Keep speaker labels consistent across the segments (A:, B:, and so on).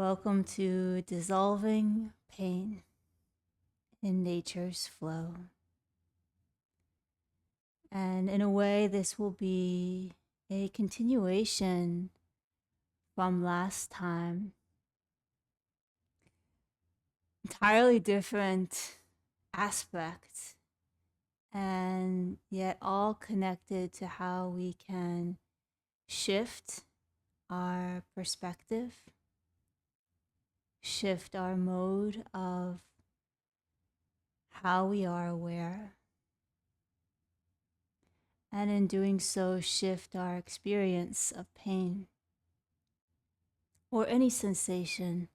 A: Welcome to Dissolving Pain in Nature's Flow. And in a way, this will be a continuation from last time. Entirely different aspects, and yet all connected to how we can shift our perspective, shift our mode of how we are aware, and in doing so, shift our experience of pain or any sensation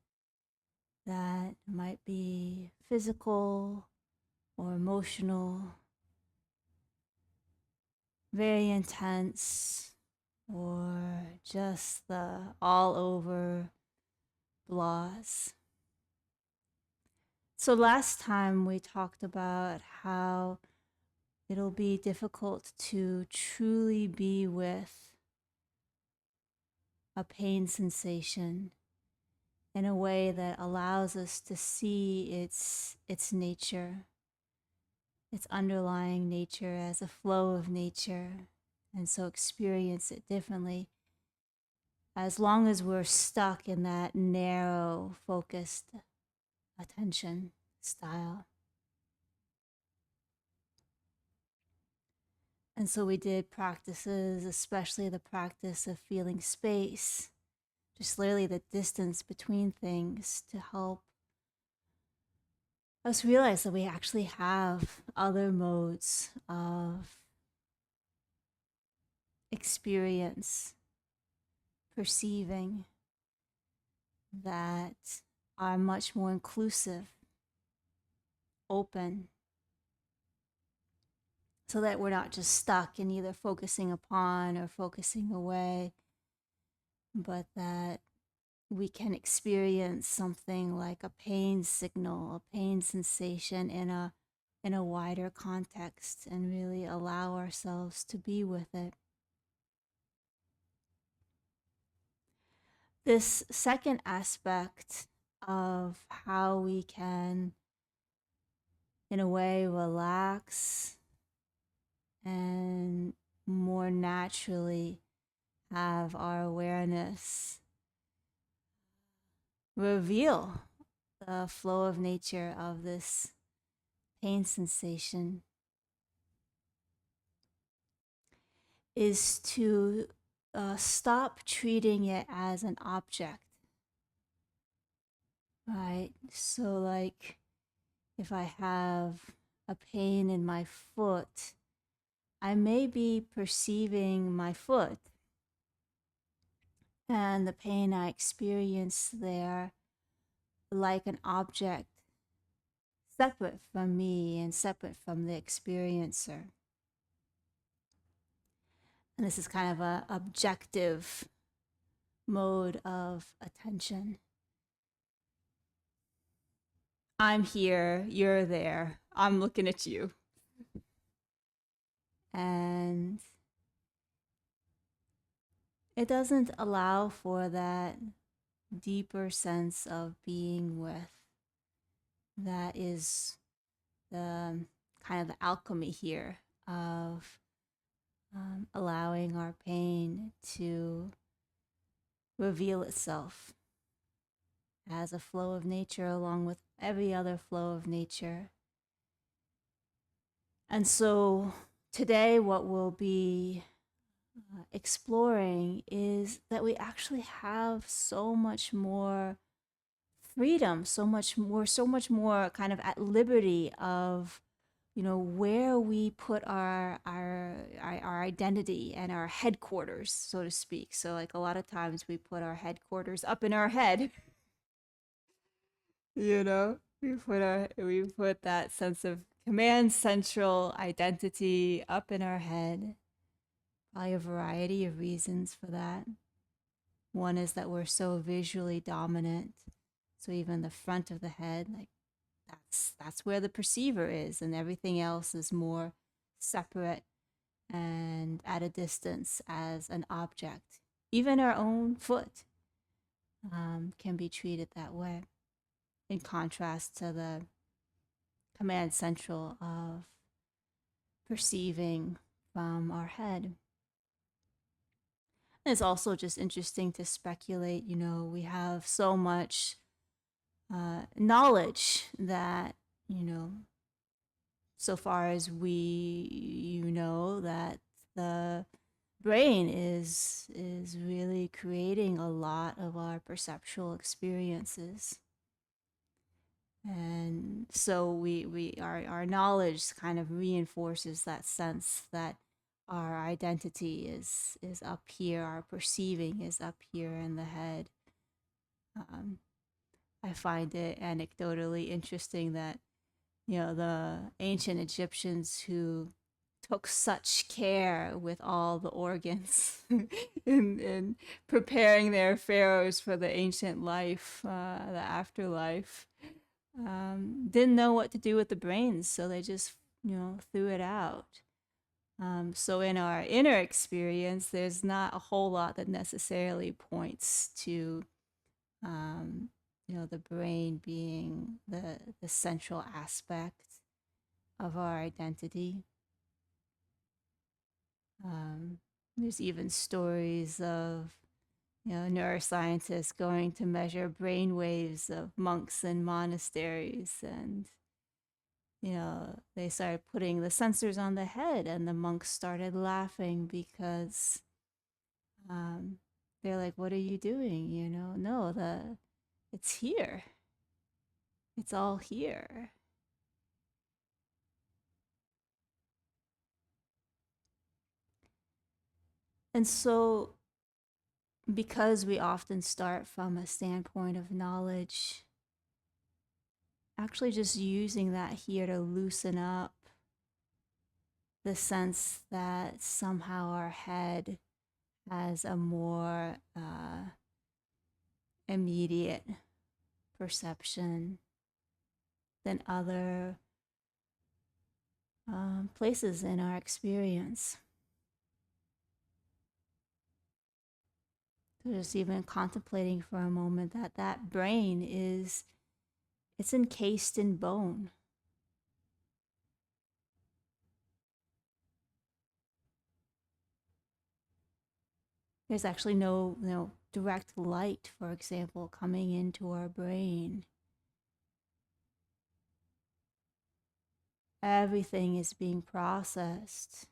A: that might be physical or emotional, very intense, or just the all over blahs. So last time we talked about how it'll be difficult to truly be with a pain sensation in a way that allows us to see its nature, its underlying nature as a flow of nature, and so experience it differently, as long as we're stuck in that narrow, focused attention style. And so we did practices, especially the practice of feeling space, just literally the distance between things, to help us realize that we actually have other modes of experience, perceiving, that are much more inclusive, open, so that we're not just stuck in either focusing upon or focusing away, but that we can experience something like a pain signal, a pain sensation in a wider context, and really allow ourselves to be with it. This second aspect of how we can, in a way, relax and more naturally have our awareness reveal the flow of nature of this pain sensation is to stop treating it as an object, right? So, like, if I have a pain in my foot, I may be perceiving my foot and the pain I experience there like an object separate from me and separate from the experiencer. And this is kind of an objective mode of attention. I'm here, you're there, I'm looking at you. And it doesn't allow for that deeper sense of being with. That is the kind of the alchemy here of allowing our pain to reveal itself as a flow of nature along with every other flow of nature. And so today what we'll be exploring is that we actually have so much more freedom, so much more kind of at liberty of, where we put our identity and our headquarters, so to speak. So like a lot of times we put our headquarters up in our head. We put that sense of command central identity up in our head. Probably a variety of reasons for that. One is that we're so visually dominant. So even the front of the head, like that's where the perceiver is, and everything else is more separate and at a distance as an object. Even our own foot. can be treated that way, in contrast to the command central of perceiving from our head. It's also just interesting to speculate. We have so much knowledge that, so far as that the brain is really creating a lot of our perceptual experiences. And so our knowledge kind of reinforces that sense that our identity is up here, our perceiving is up here in the head. um, I find it anecdotally interesting that the ancient Egyptians who took such care with all the organs in preparing their pharaohs for the ancient life, the afterlife, didn't know what to do with the brains, so they just threw it out. So in our inner experience, there's not a whole lot that necessarily points to the brain being the central aspect of our identity. There's even stories of neuroscientists going to measure brain waves of monks in monasteries, and they started putting the sensors on the head, and the monks started laughing because they're like, "What are you doing?" No, it's here. It's all here. And so, because we often start from a standpoint of knowledge, actually just using that here to loosen up the sense that somehow our head has a more immediate perception than other places in our experience. So just even contemplating for a moment that brain it's encased in bone. There's actually no direct light, for example, coming into our brain. Everything is being processed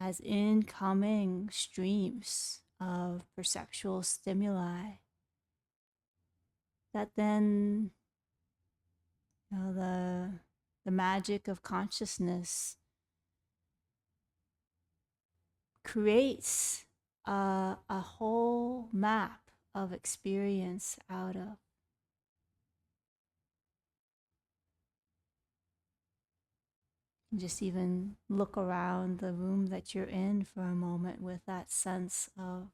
A: as incoming streams of perceptual stimuli that then the magic of consciousness creates a whole map of experience out of. Just even look around the room that you're in for a moment with that sense of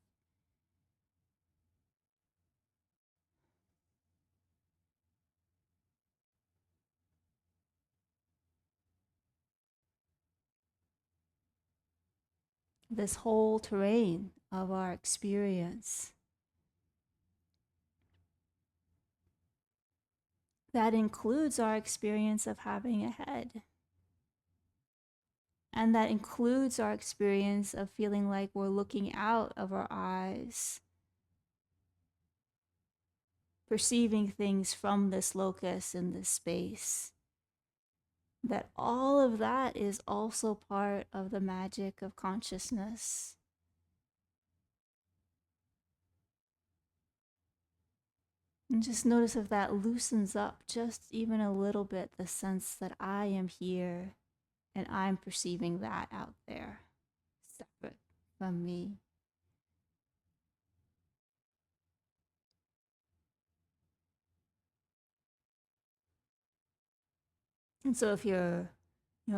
A: this whole terrain of our experience. That includes our experience of having a head. And that includes our experience of feeling like we're looking out of our eyes, perceiving things from this locus in this space. That all of that is also part of the magic of consciousness. And just notice if that loosens up just even a little bit the sense that I am here and I'm perceiving that out there, separate from me. And so if you're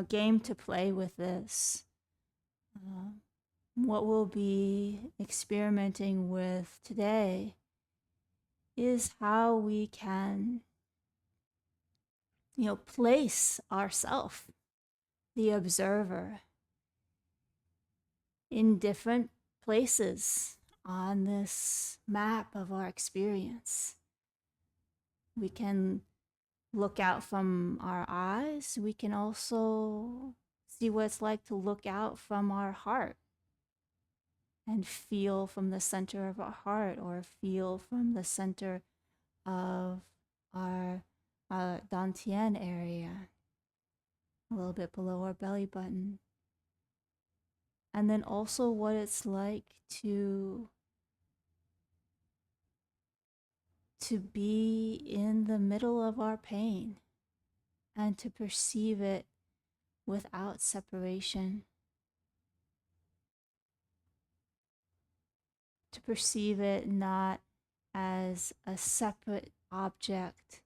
A: game to play with this, what we'll be experimenting with today is how we can place ourself, the observer, in different places on this map of our experience. We can look out from our eyes. We can also see what it's like to look out from our heart and feel from the center of our heart, or feel from the center of our dantian area, a little bit below our belly button. And then also what it's like to be in the middle of our pain and to perceive it without separation, to perceive it not as a separate object,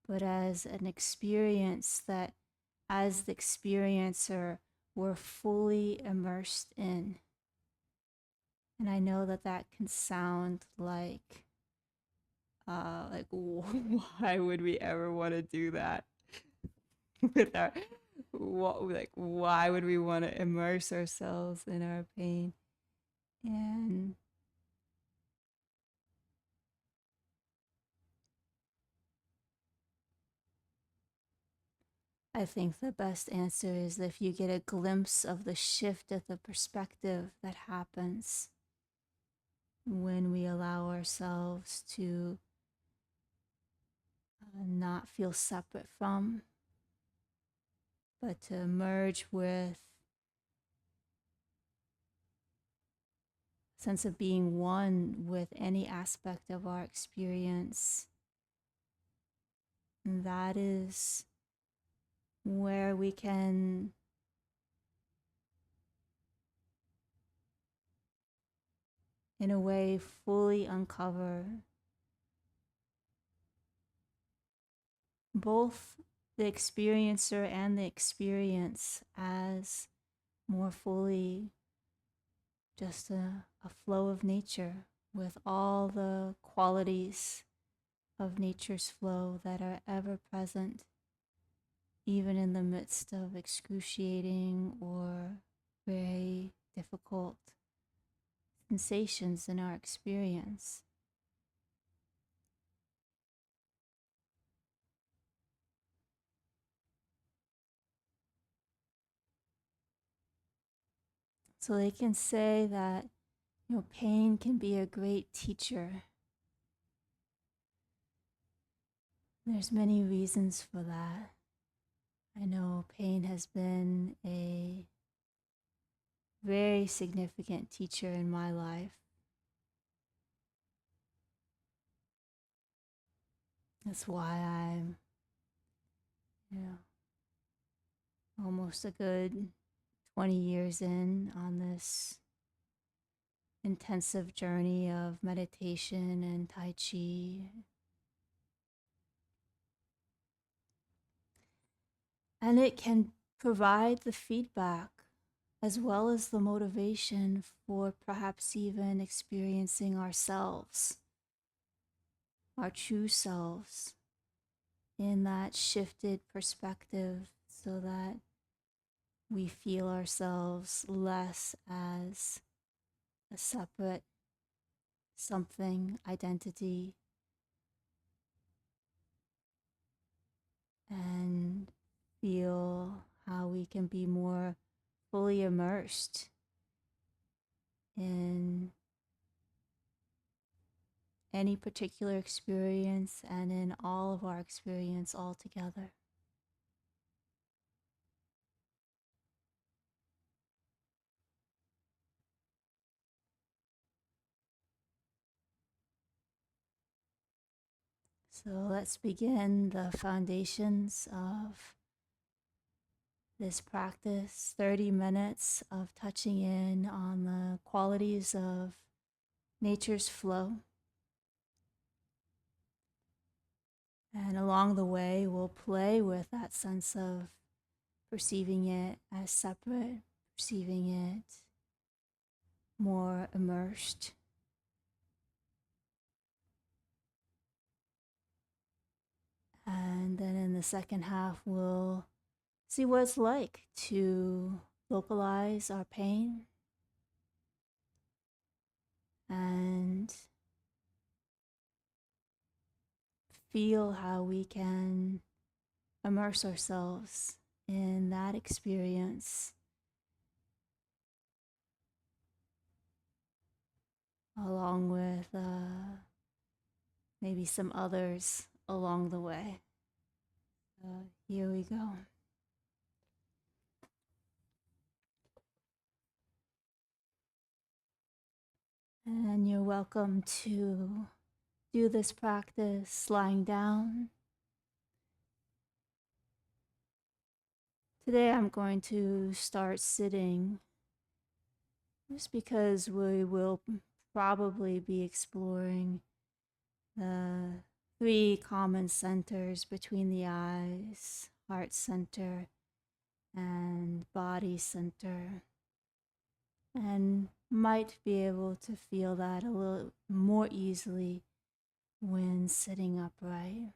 A: but as an experience that, as the experiencer, we're fully immersed in. And I know that that can sound like why would we ever want to do that without why would we want to immerse ourselves in our pain? And I think the best answer is if you get a glimpse of the shift of the perspective that happens when we allow ourselves to not feel separate from, but to merge with a sense of being one with any aspect of our experience. And that is where we can in a way fully uncover both the experiencer and the experience as more fully just a flow of nature with all the qualities of nature's flow that are ever present, even in the midst of excruciating or very difficult sensations in our experience. So they can say that, pain can be a great teacher. There's many reasons for that. I know pain has been a very significant teacher in my life. That's why I'm, you know, almost a good 20 years in on this intensive journey of meditation and Tai Chi. And it can provide the feedback as well as the motivation for perhaps even experiencing ourselves, our true selves, in that shifted perspective, so that we feel ourselves less as a separate something identity, and feel how we can be more fully immersed in any particular experience and in all of our experience altogether. So let's begin the foundations of this practice, 30 minutes of touching in on the qualities of nature's flow. And along the way, we'll play with that sense of perceiving it as separate, perceiving it more immersed. And then in the second half, we'll see what it's like to localize our pain and feel how we can immerse ourselves in that experience along with maybe some others along the way. Here we go. And you're welcome to do this practice lying down. Today I'm going to start sitting just because we will probably be exploring the three common centers between the eyes: heart center and body center, and might be able to feel that a little more easily when sitting upright.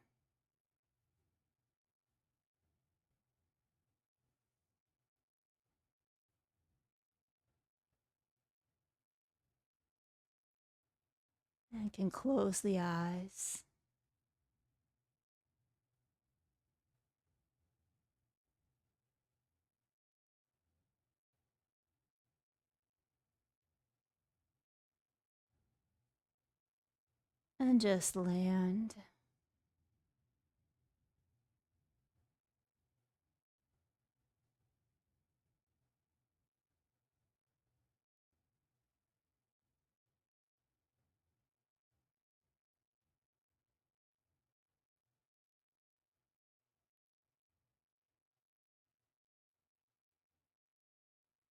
A: And can close the eyes. And just land.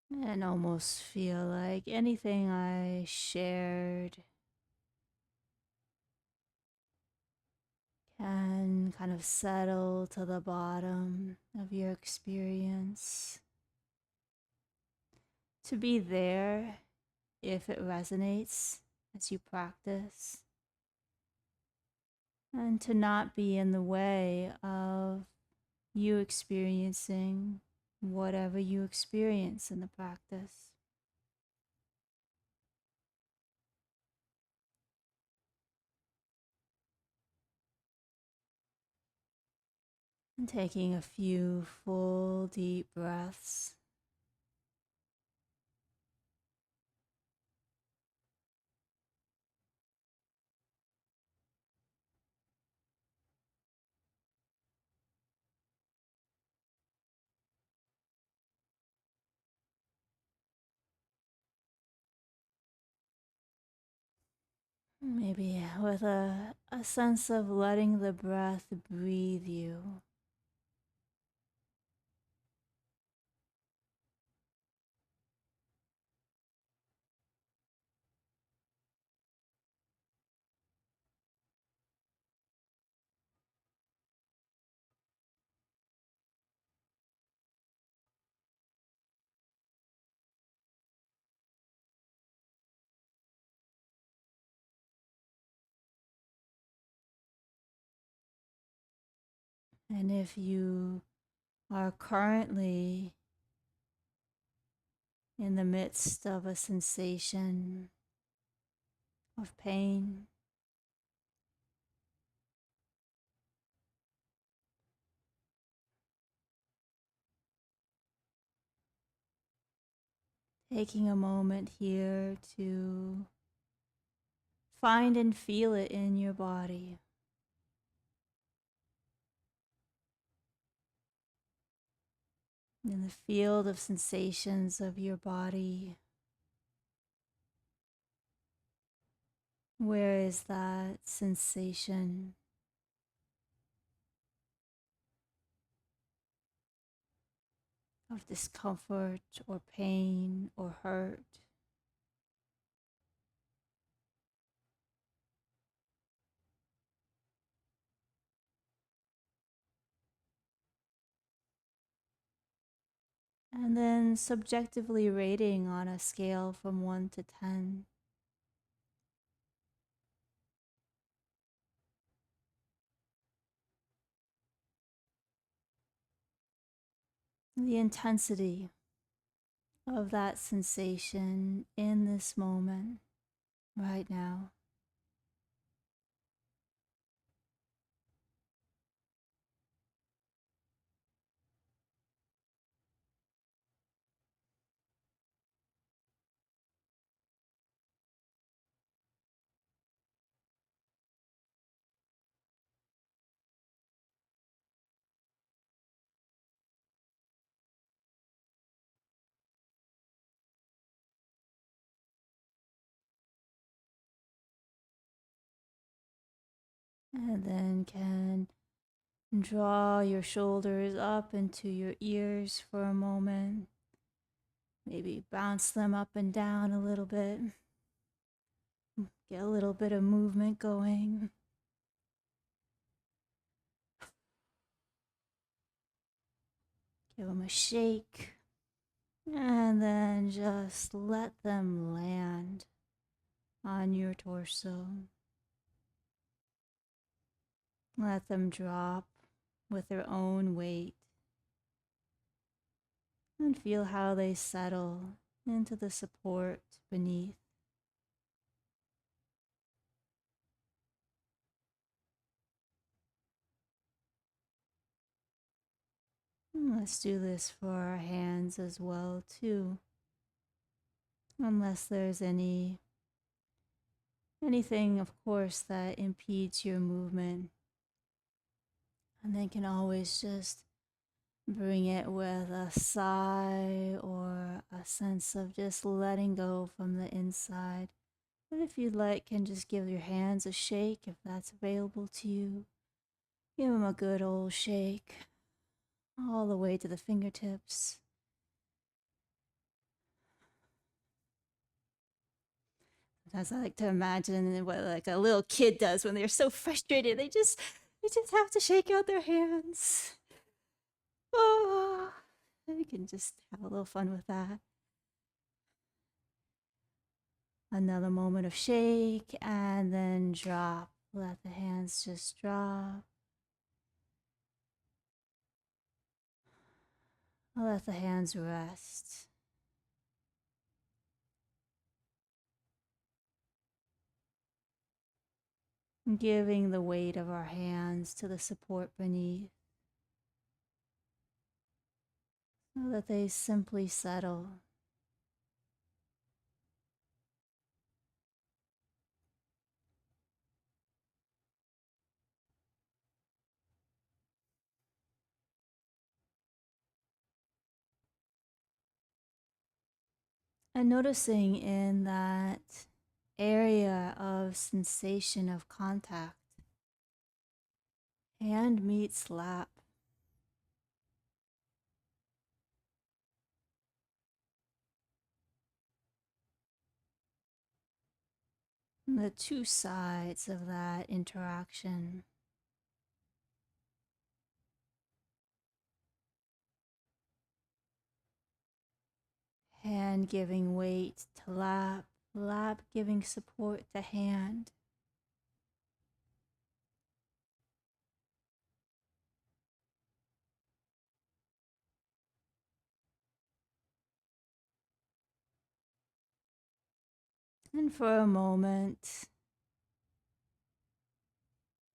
A: And almost feel like anything I shared can kind of settle to the bottom of your experience. To be there if it resonates as you practice, and to not be in the way of you experiencing whatever you experience in the practice. And taking a few full deep breaths. Maybe with a sense of letting the breath breathe you. And if you are currently in the midst of a sensation of pain, taking a moment here to find and feel it in your body. In the field of sensations of your body, where is that sensation? Of discomfort or pain or hurt? And then subjectively rating on a scale from 1 to 10. The intensity of that sensation in this moment. right now. And then can draw your shoulders up into your ears for a moment. Maybe bounce them up and down a little bit. Get a little bit of movement going. Give them a shake. And then just let them land on your torso. Let them drop with their own weight. And feel how they settle into the support beneath. Let's do this for our hands as well too. Unless there's anything of course that impedes your movement. And then can always just bring it with a sigh or a sense of just letting go from the inside. But if you'd like, can just give your hands a shake if that's available to you. Give them a good old shake all the way to the fingertips. Sometimes I like to imagine what like a little kid does when they're so frustrated. They just have to shake out their hands. Oh, you can just have a little fun with that. Another moment of shake and then drop. Let the hands just drop. Let the hands rest. Giving the weight of our hands to the support beneath so that they simply settle. And noticing in that area of sensation of contact, hand meets lap. The two sides of that interaction. Hand giving weight to lap, lap giving support to hand. And for a moment,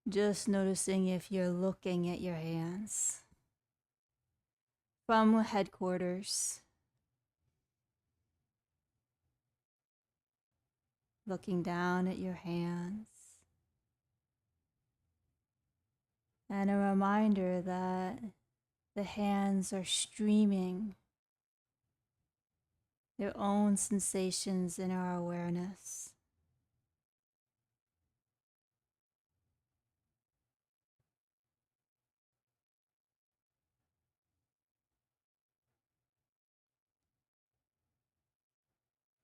A: just noticing if you're looking at your hands from headquarters, looking down at your hands, and a reminder that the hands are streaming their own sensations in our awareness.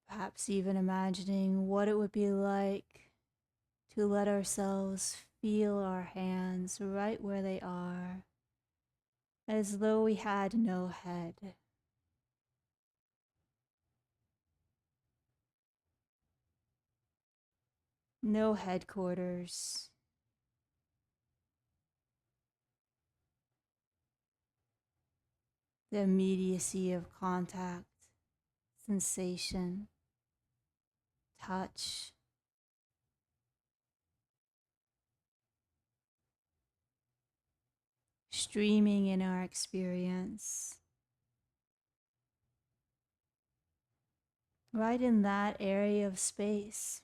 A: Perhaps even imagining what it would be like to let ourselves feel our hands right where they are, as though we had no head. No headquarters. The immediacy of contact, sensation, touch, streaming in our experience, right in that area of space.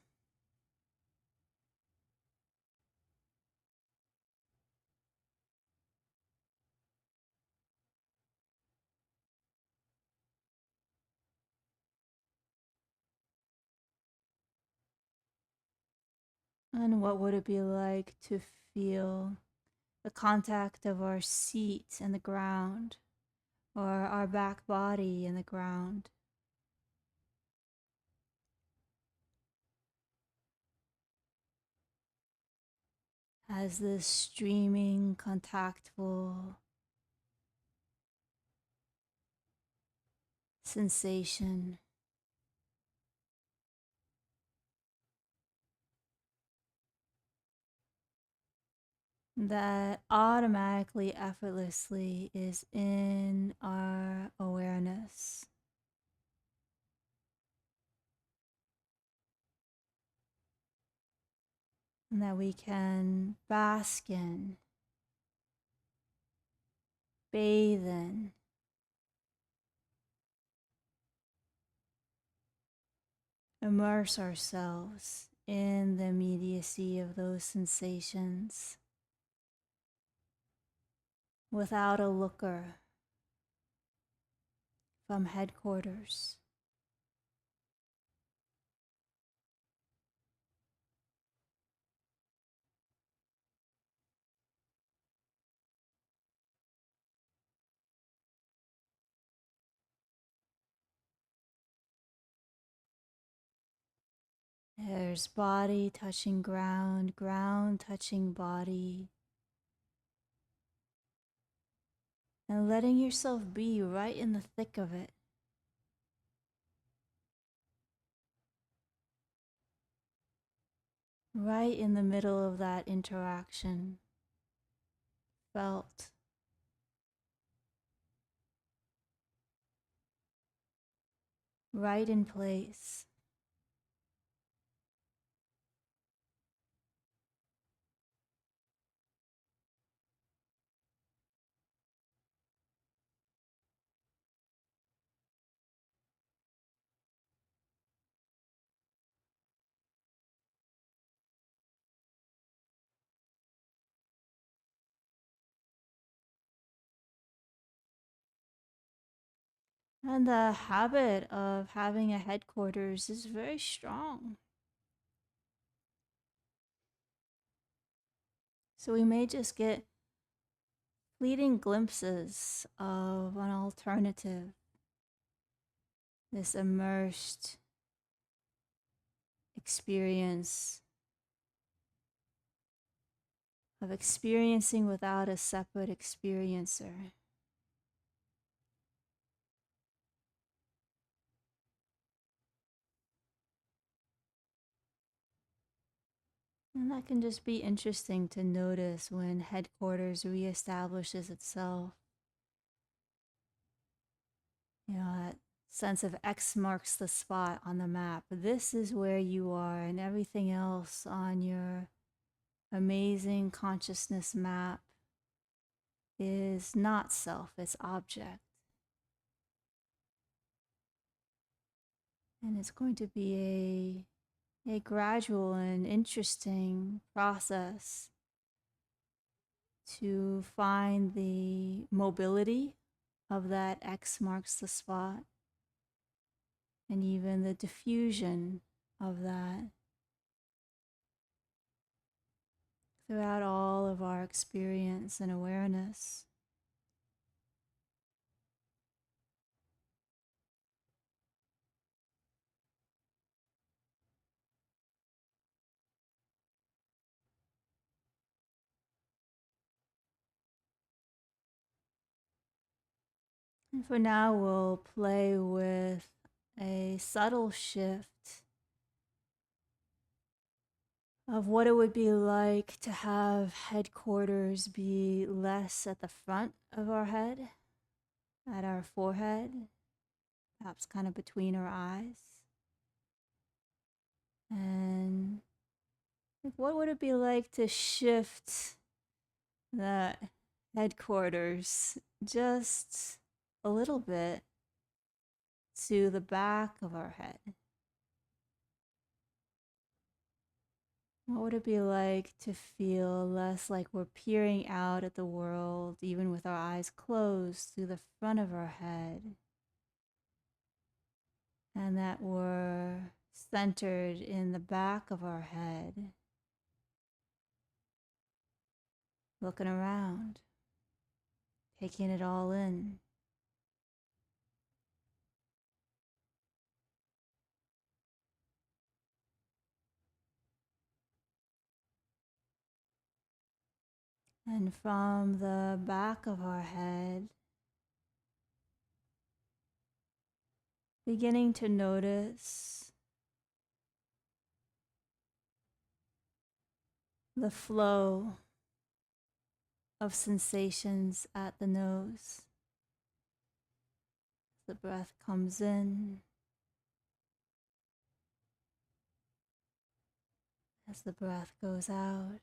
A: And what would it be like to feel the contact of our seat and the ground, or our back body and the ground? As this streaming, contactful sensation that automatically, effortlessly is in our awareness, and that we can bask in, bathe in, immerse ourselves in the immediacy of those sensations without a looker from headquarters. There's body touching ground, ground touching body, and letting yourself be right in the thick of it. Right in the middle of that interaction, felt, right in place. And the habit of having a headquarters is very strong. So we may just get fleeting glimpses of an alternative, this immersed experience of experiencing without a separate experiencer. And that can just be interesting to notice when headquarters reestablishes itself. You know, that sense of X marks the spot on the map. This is where you are, and everything else on your amazing consciousness map is not self, it's object. And it's going to be a gradual and interesting process to find the mobility of that X marks the spot, and even the diffusion of that throughout all of our experience and awareness. And for now, we'll play with a subtle shift of what it would be like to have headquarters be less at the front of our head, at our forehead, perhaps kind of between our eyes. And what would it be like to shift that headquarters just a little bit to the back of our head. What would it be like to feel less like we're peering out at the world, even with our eyes closed, through the front of our head, and that we're centered in the back of our head, looking around, taking it all in? And from the back of our head, beginning to notice the flow of sensations at the nose. The breath comes in, as the breath goes out.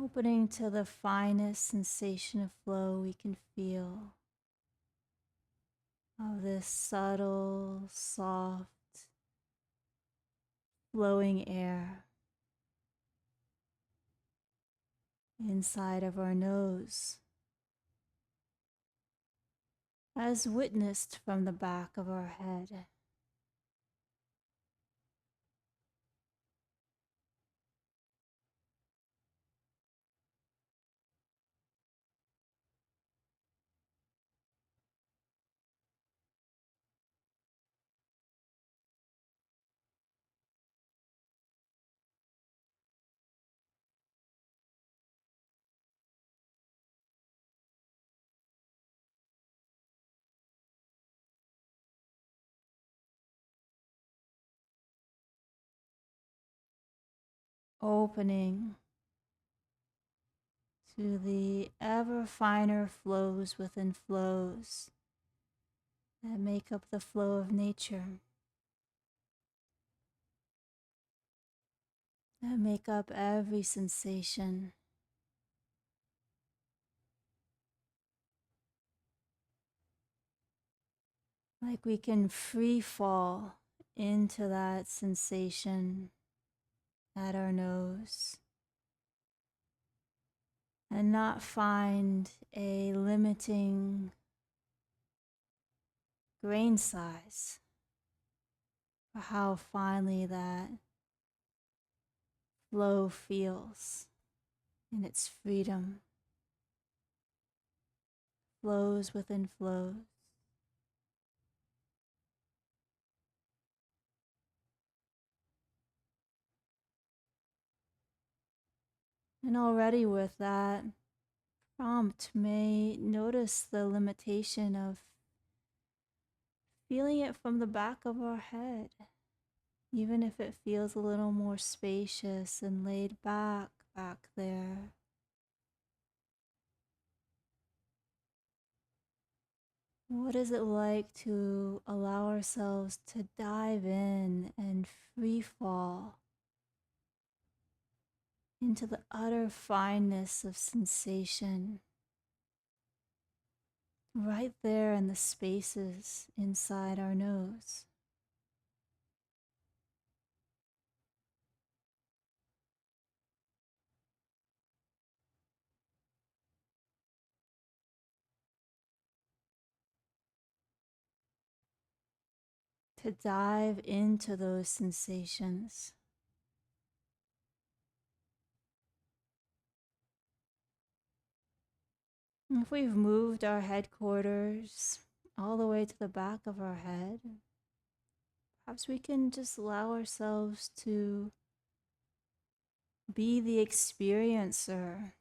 A: Opening to the finest sensation of flow we can feel, of this subtle, soft, flowing air inside of our nose, as witnessed from the back of our head. Opening to the ever finer flows within flows that make up the flow of nature, that make up every sensation. Like we can free fall into that sensation at our nose and not find a limiting grain size for how finely that flow feels in its freedom. Flows within flows. And already with that prompt, may notice the limitation of feeling it from the back of our head, even if it feels a little more spacious and laid back there. What is it like to allow ourselves to dive in and free fall into the utter fineness of sensation right there in the spaces inside our nose? To dive into those sensations. If we've moved our headquarters all the way to the back of our head, perhaps we can just allow ourselves to be the experiencer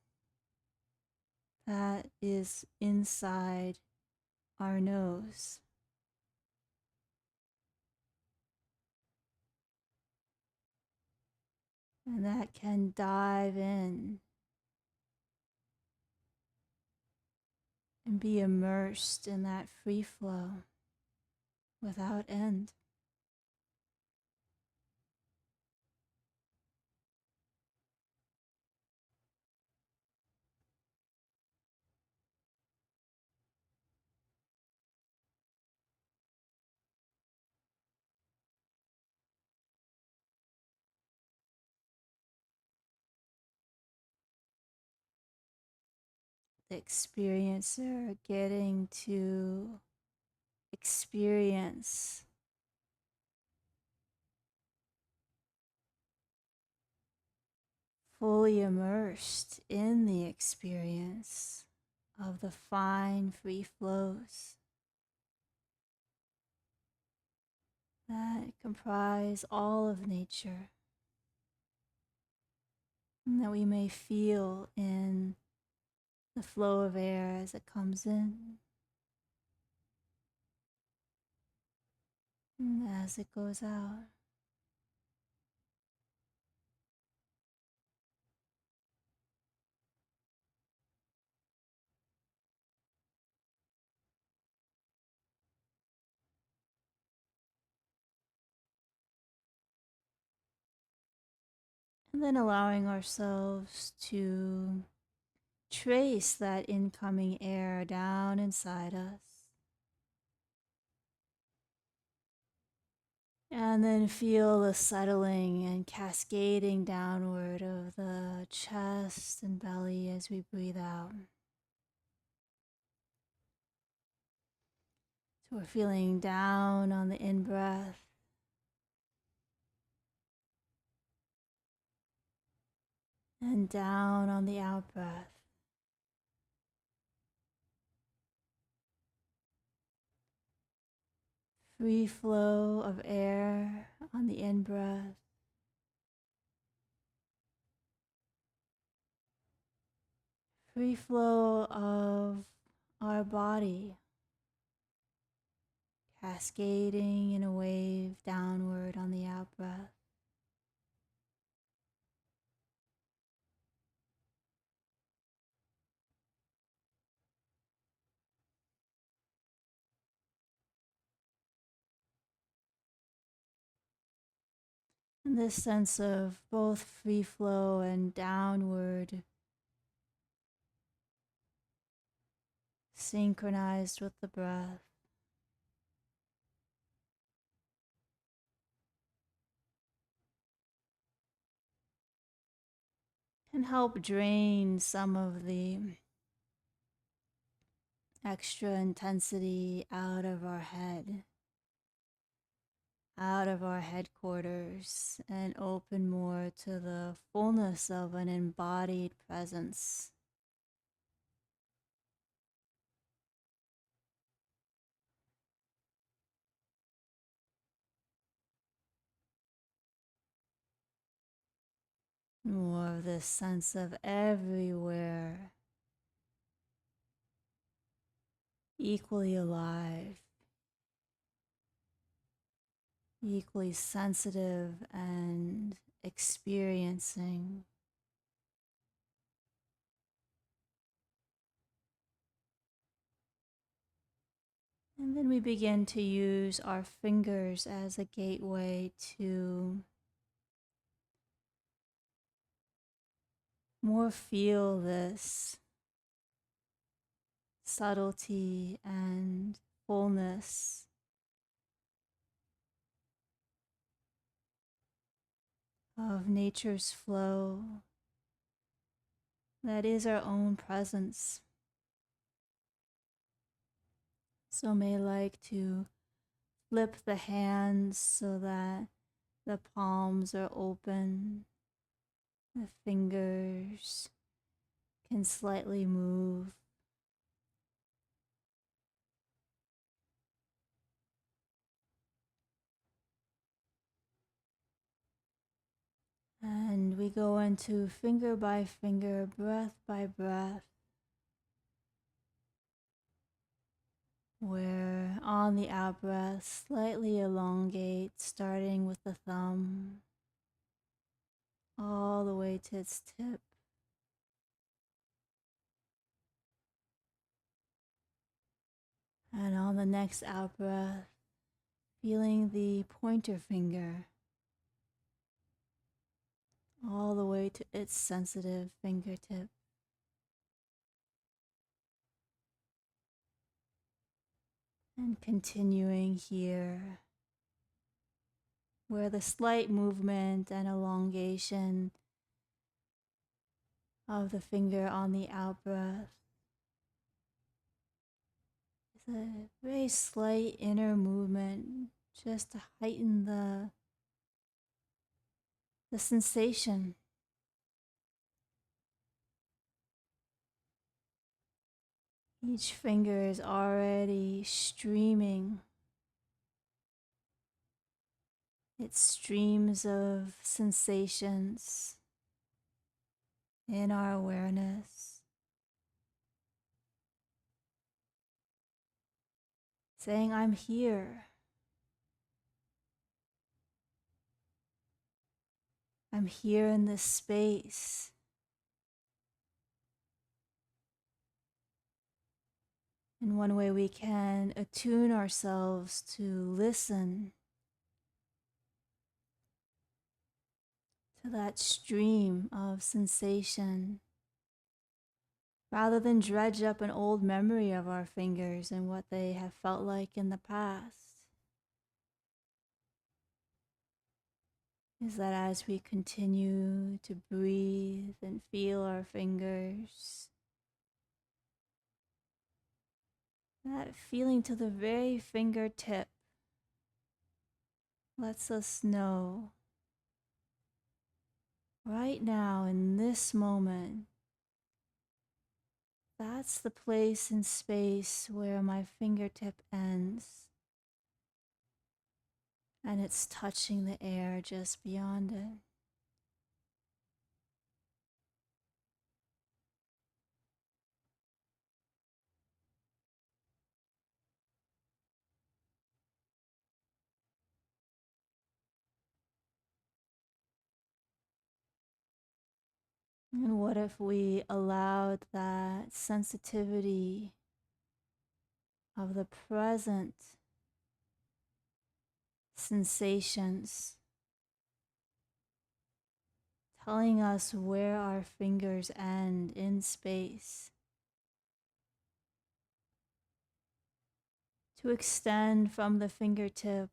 A: that is inside our nose. And that can dive in and be immersed in that free flow without end. The experiencer getting to experience fully immersed in the experience of the fine free flows that comprise all of nature, and that we may feel in the flow of air as it comes in and as it goes out. And then allowing ourselves to trace that incoming air down inside us. And then feel the settling and cascading downward of the chest and belly as we breathe out. So we're feeling down on the in breath and down on the out breath. Free flow of air on the in breath. Free flow of our body cascading in a wave downward on the out breath. And this sense of both free flow and downward synchronized with the breath can help drain some of the extra intensity out of our head, out of our headquarters, and open more to the fullness of an embodied presence. More of this sense of everywhere, equally alive, equally sensitive and experiencing. And then we begin to use our fingers as a gateway to more feel this subtlety and fullness of nature's flow that is our own presence. So may like to flip the hands so that the palms are open, the fingers can slightly move. And we go into finger by finger, breath by breath, where on the out breath, slightly elongate, starting with the thumb, all the way to its tip. And on the next out breath, feeling the pointer finger all the way to its sensitive fingertip. And continuing here, where the slight movement and elongation of the finger on the out breath is a very slight inner movement just to heighten the sensation. Each finger is already streaming its streams of sensations in our awareness, saying, I'm here. I'm here in this space. And one way we can attune ourselves to listen to that stream of sensation, rather than dredge up an old memory of our fingers and what they have felt like in the past, is that as we continue to breathe and feel our fingers, that feeling to the very fingertip lets us know right now in this moment, that's the place in space where my fingertip ends and it's touching the air just beyond it. And what if we allowed that sensitivity of the present sensations telling us where our fingers end in space to extend from the fingertip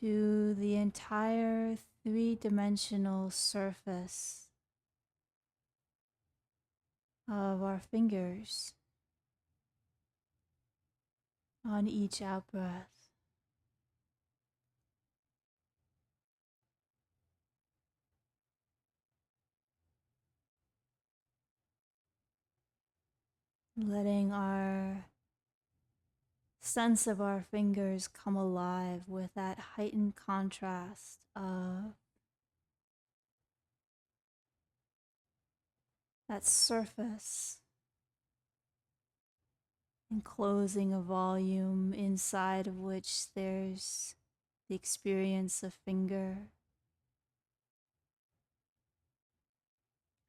A: to the entire three-dimensional surface of our fingers on each out breath. Letting our sense of our fingers come alive with that heightened contrast of that surface enclosing a volume inside of which there's the experience of finger,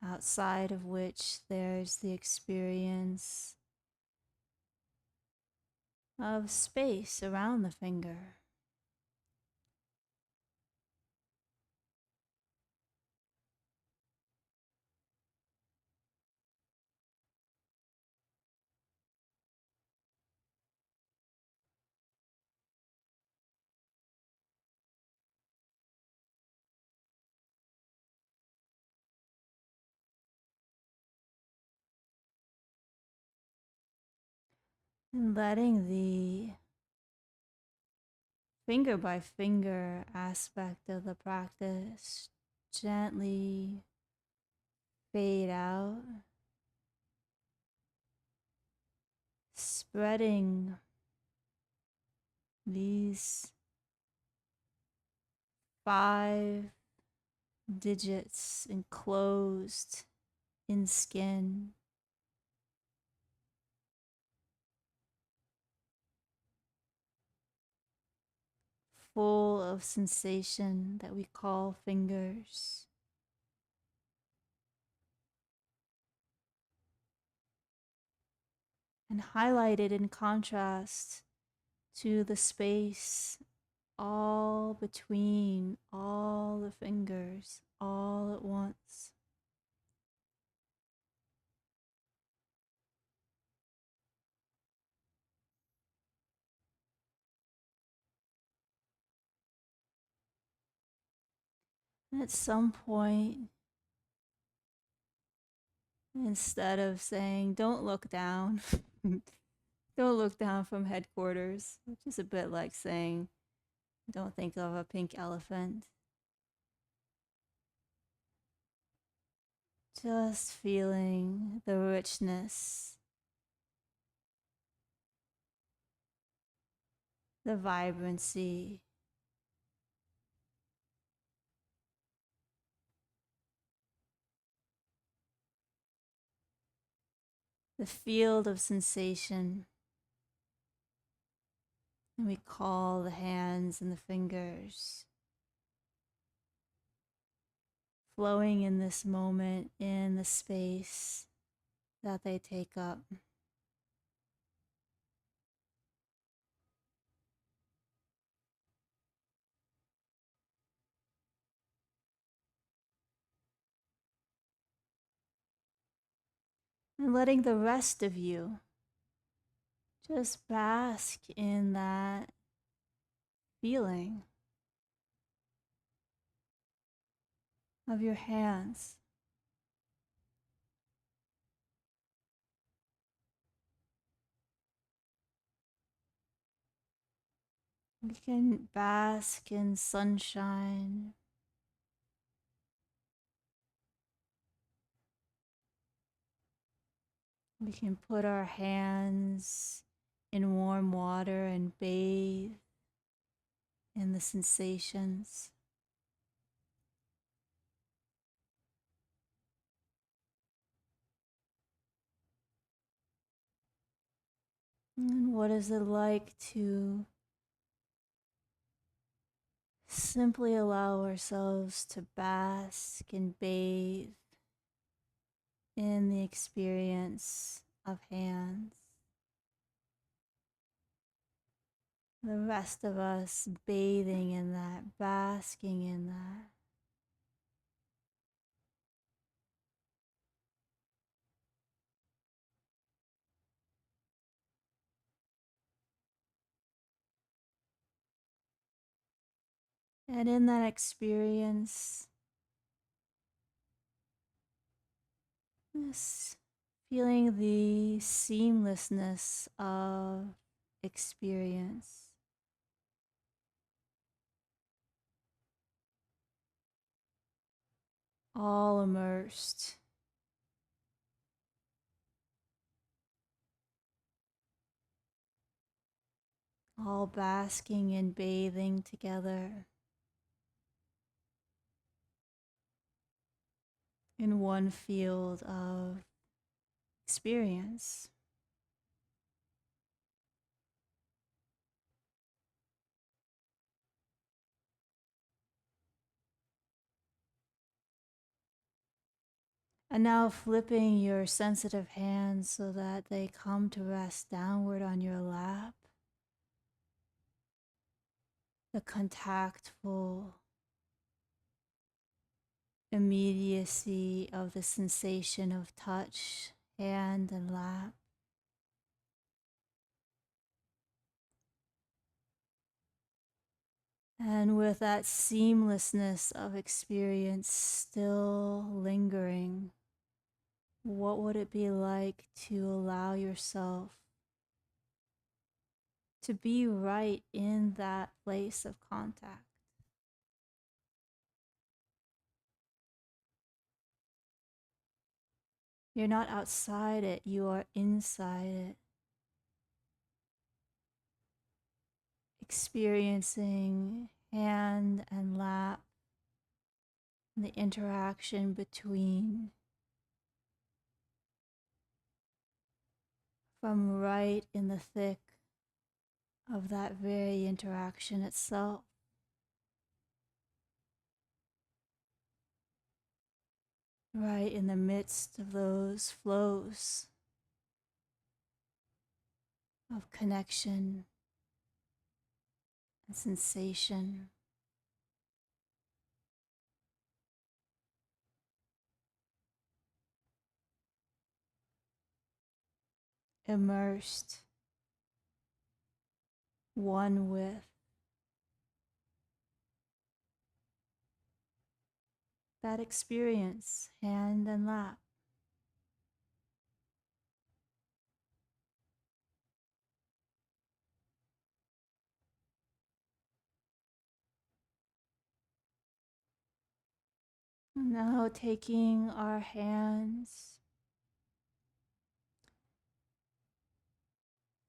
A: outside of which there's the experience of space around the finger. And letting the finger by finger aspect of the practice gently fade out, spreading these 5 digits enclosed in skin, full of sensation that we call fingers. and highlighted in contrast to the space all between all the fingers all at once. And at some point, instead of saying, don't look down, don't look down from headquarters, which is a bit like saying, don't think of a pink elephant. Just feeling the richness, the vibrancy, the field of sensation. And we call the hands and the fingers flowing in this moment in the space that they take up. And letting the rest of you just bask in that feeling of your hands. We can bask in sunshine. We can put our hands in warm water and bathe in the sensations. And what is it like to simply allow ourselves to bask and bathe in the experience of hands? The rest of us bathing in that, basking in that. And in that experience, this feeling the seamlessness of experience. All immersed, all basking and bathing together in one field of experience. And now flipping your sensitive hands so that they come to rest downward on your lap. The contactful immediacy of the sensation of touch, hand and lap. And with that seamlessness of experience still lingering, what would it be like to allow yourself to be right in that place of contact? You're not outside it, you are inside it. Experiencing hand and lap, and the interaction between, from right in the thick of that very interaction itself. Right in the midst of those flows. of connection and sensation. Immersed, one with that experience, hand and lap. Now taking our hands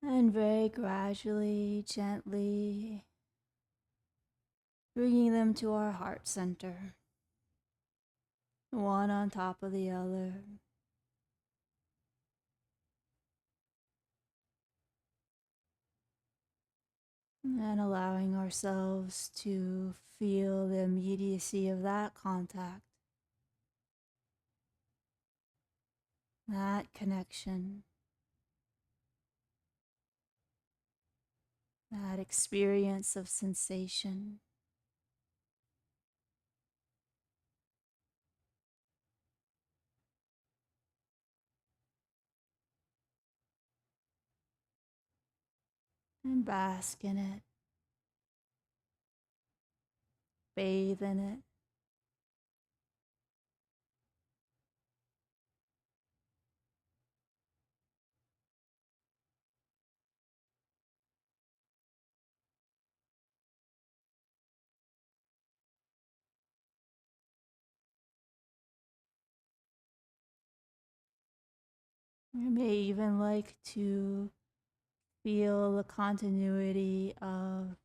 A: and very gradually, gently bringing them to our heart center, one on top of the other. And allowing ourselves to feel the immediacy of that contact, that connection, that experience of sensation. And bask in it, bathe in it. You may even like to feel the continuity of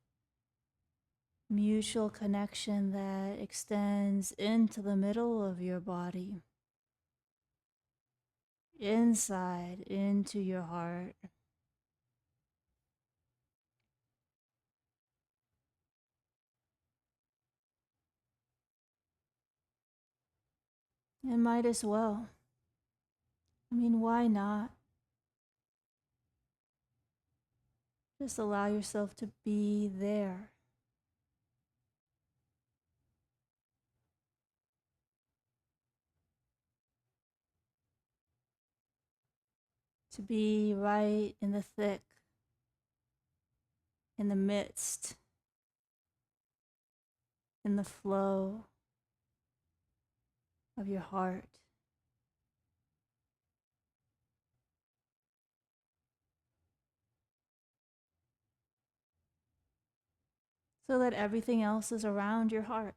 A: mutual connection that extends into the middle of your body, inside into your heart. And might as well. I mean, why not? Just allow yourself to be there. To be right in the thick, in the midst, in the flow of your heart. So that everything else is around your heart.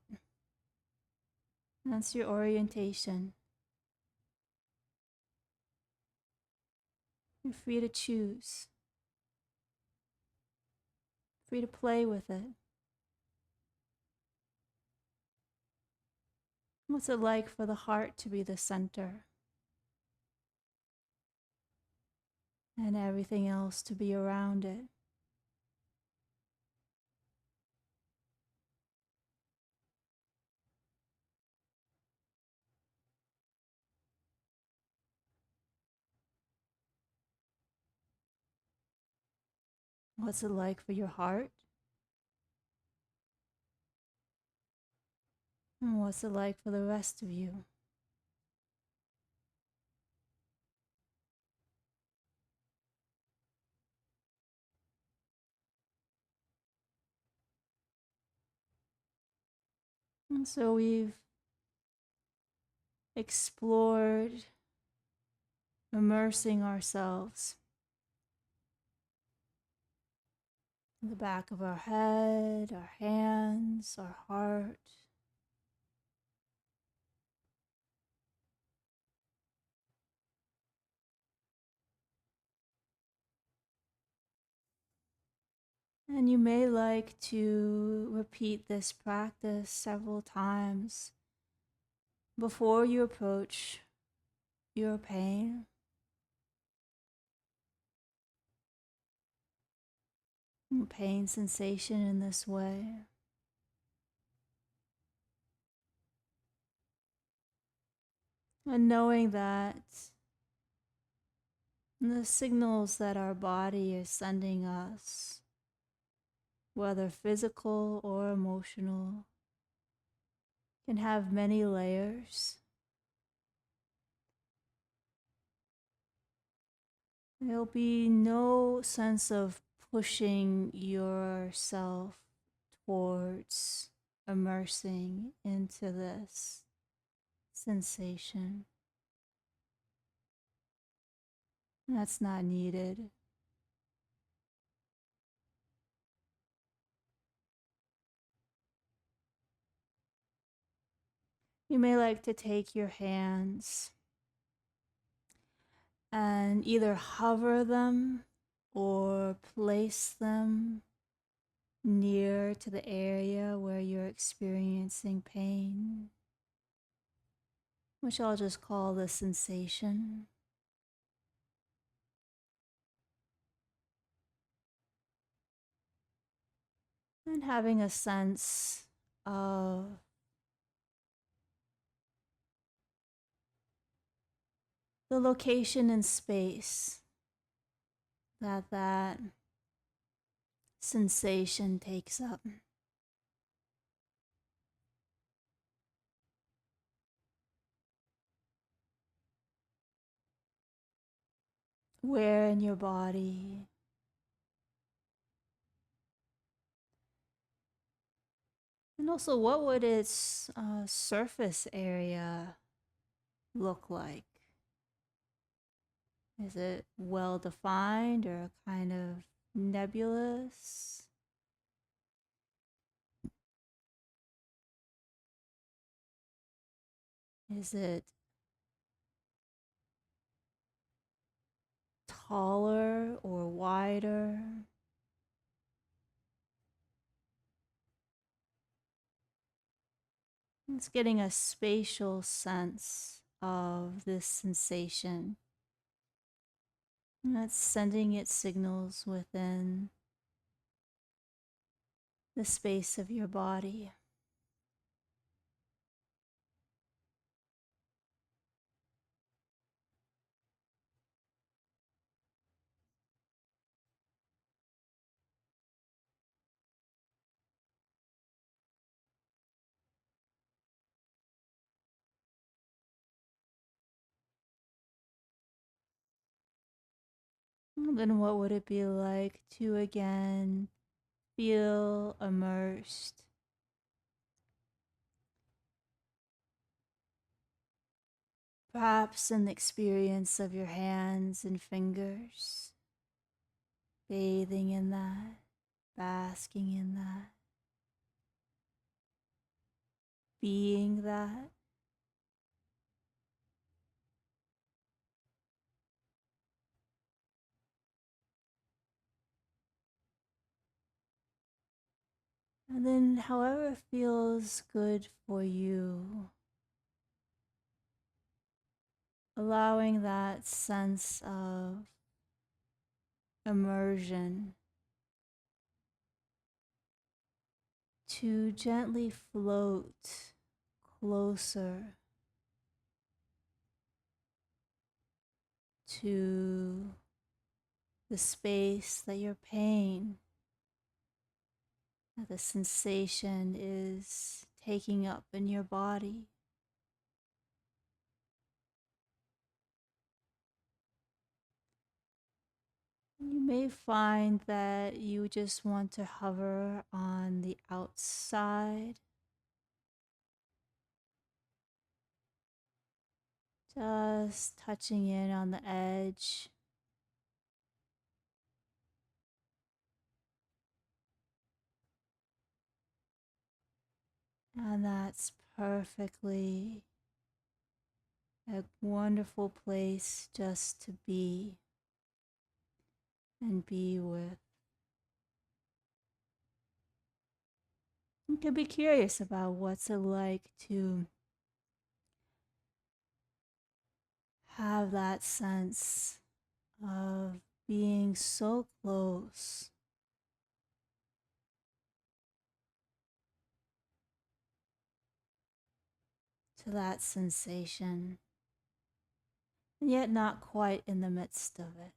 A: That's your orientation. You're free to choose, free to play with it. What's it like for the heart to be the center and everything else to be around it? What's it like for your heart? And what's it like for the rest of you? And so we've explored immersing ourselves in the back of our head, our hands, our heart. And you may like to repeat this practice several times before you approach your pain. Pain sensation in this way. And knowing that the signals that our body is sending us, whether physical or emotional, can have many layers. There'll be no sense of pushing yourself towards immersing into this sensation. That's not needed. You may like to take your hands and either hover them or place them near to the area where you're experiencing pain, which I'll just call the sensation. And having a sense of the location in space that that sensation takes up. Where in your body, and also what would its surface area look like? Is it well defined or kind of nebulous? Is it taller or wider? It's getting a spatial sense of this sensation. And that's sending its signals within the space of your body. And then what would it be like to again feel immersed? Perhaps in the experience of your hands and fingers, bathing in that, basking in that, being that. And then, however feels good for you, allowing that sense of immersion to gently float closer to the space that your pain, that the sensation is taking up in your body. You may find that you just want to hover on the outside, just touching in on the edge. And that's perfectly a wonderful place just to be and be with. You can be curious about what's it like to have that sense of being so close to that sensation. and yet not quite in the midst of it.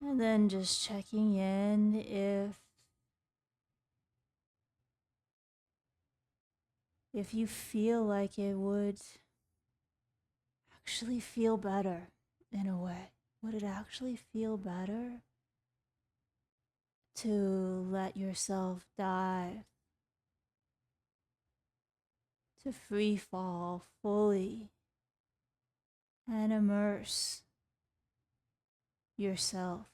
A: And then just checking in if you feel like it would actually feel better in a way. Would it actually feel better to let yourself dive, to free fall fully and immerse yourself,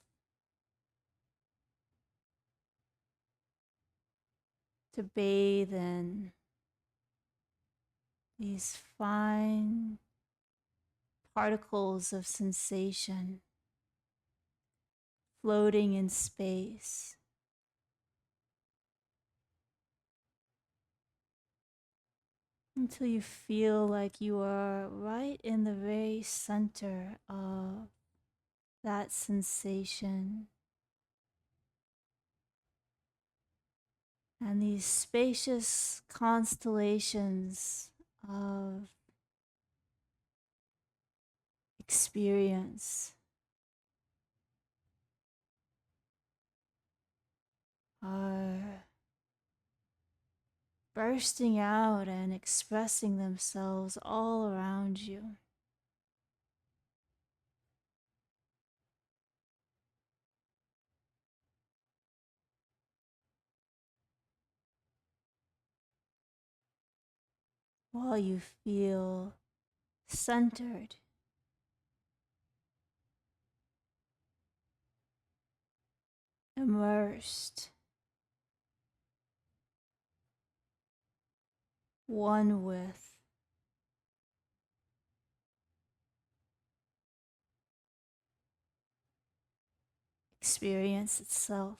A: to bathe in these fine particles of sensation floating in space until you feel like you are right in the very center of that sensation. And these spacious constellations of experience are bursting out and expressing themselves all around you. While you feel centered, immersed, one with experience itself.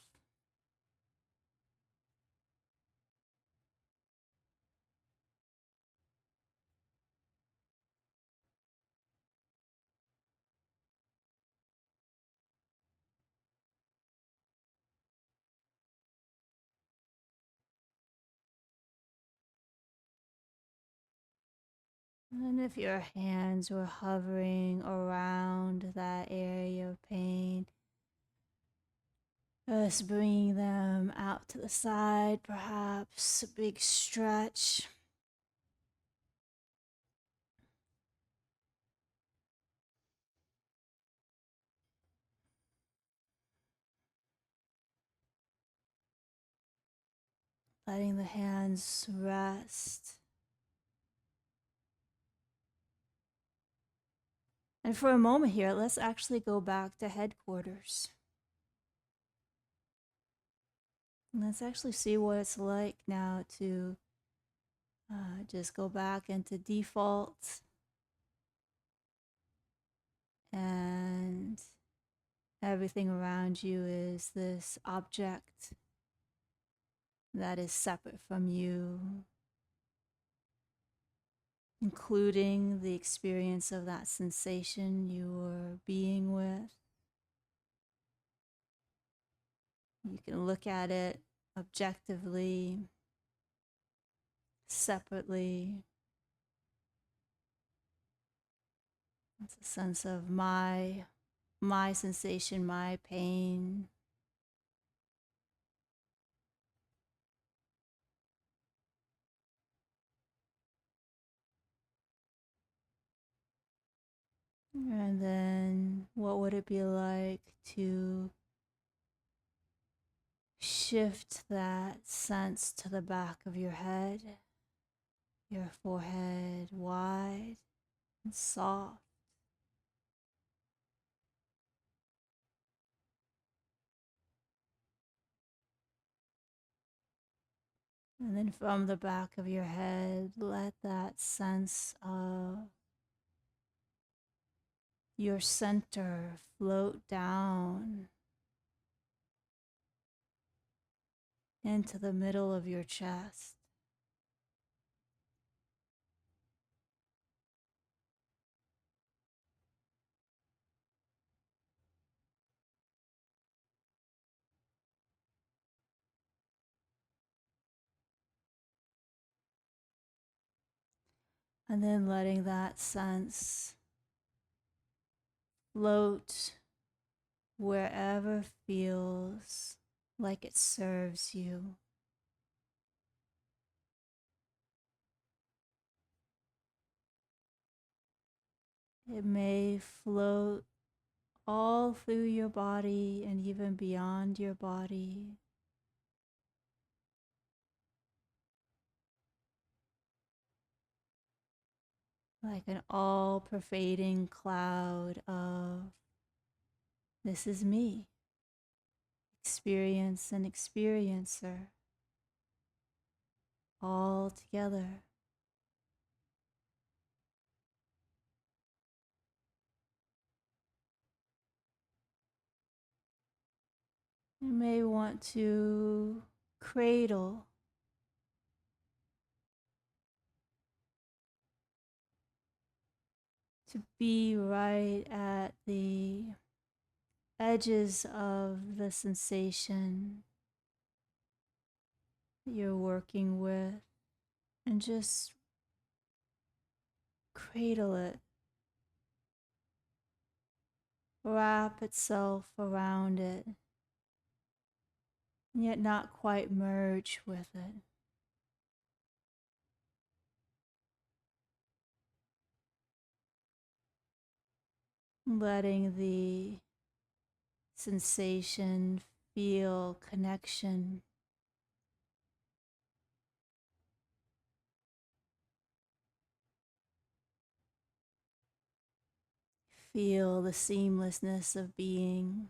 A: And if your hands were hovering around that area of pain, just bring them out to the side, perhaps a big stretch. Letting the hands rest. And for a moment here, let's actually go back to headquarters. Let's actually see what it's like now to just go back into default and everything around you is this object that is separate from you, including the experience of that sensation you were being with. You can look at it objectively, separately. It's a sense of my sensation, my pain. And then what would it be like to shift that sense to the back of your head, your forehead wide and soft. And then from the back of your head, let that sense of your center float down into the middle of your chest. And then letting that sense float wherever feels like it serves you. It may float all through your body and even beyond your body. Like an all pervading cloud of this is me, experience and experiencer, all together. You may want to cradle, to be right at the edges of the sensation that you're working with, and just cradle it, wrap itself around it, yet not quite merge with it. Letting the sensation feel connection. Feel the seamlessness of being,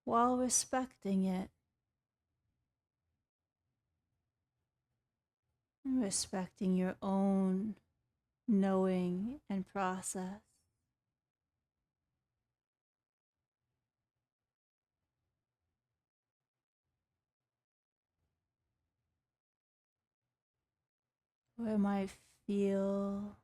A: while respecting it, and respecting your own knowing and process. Where it might feel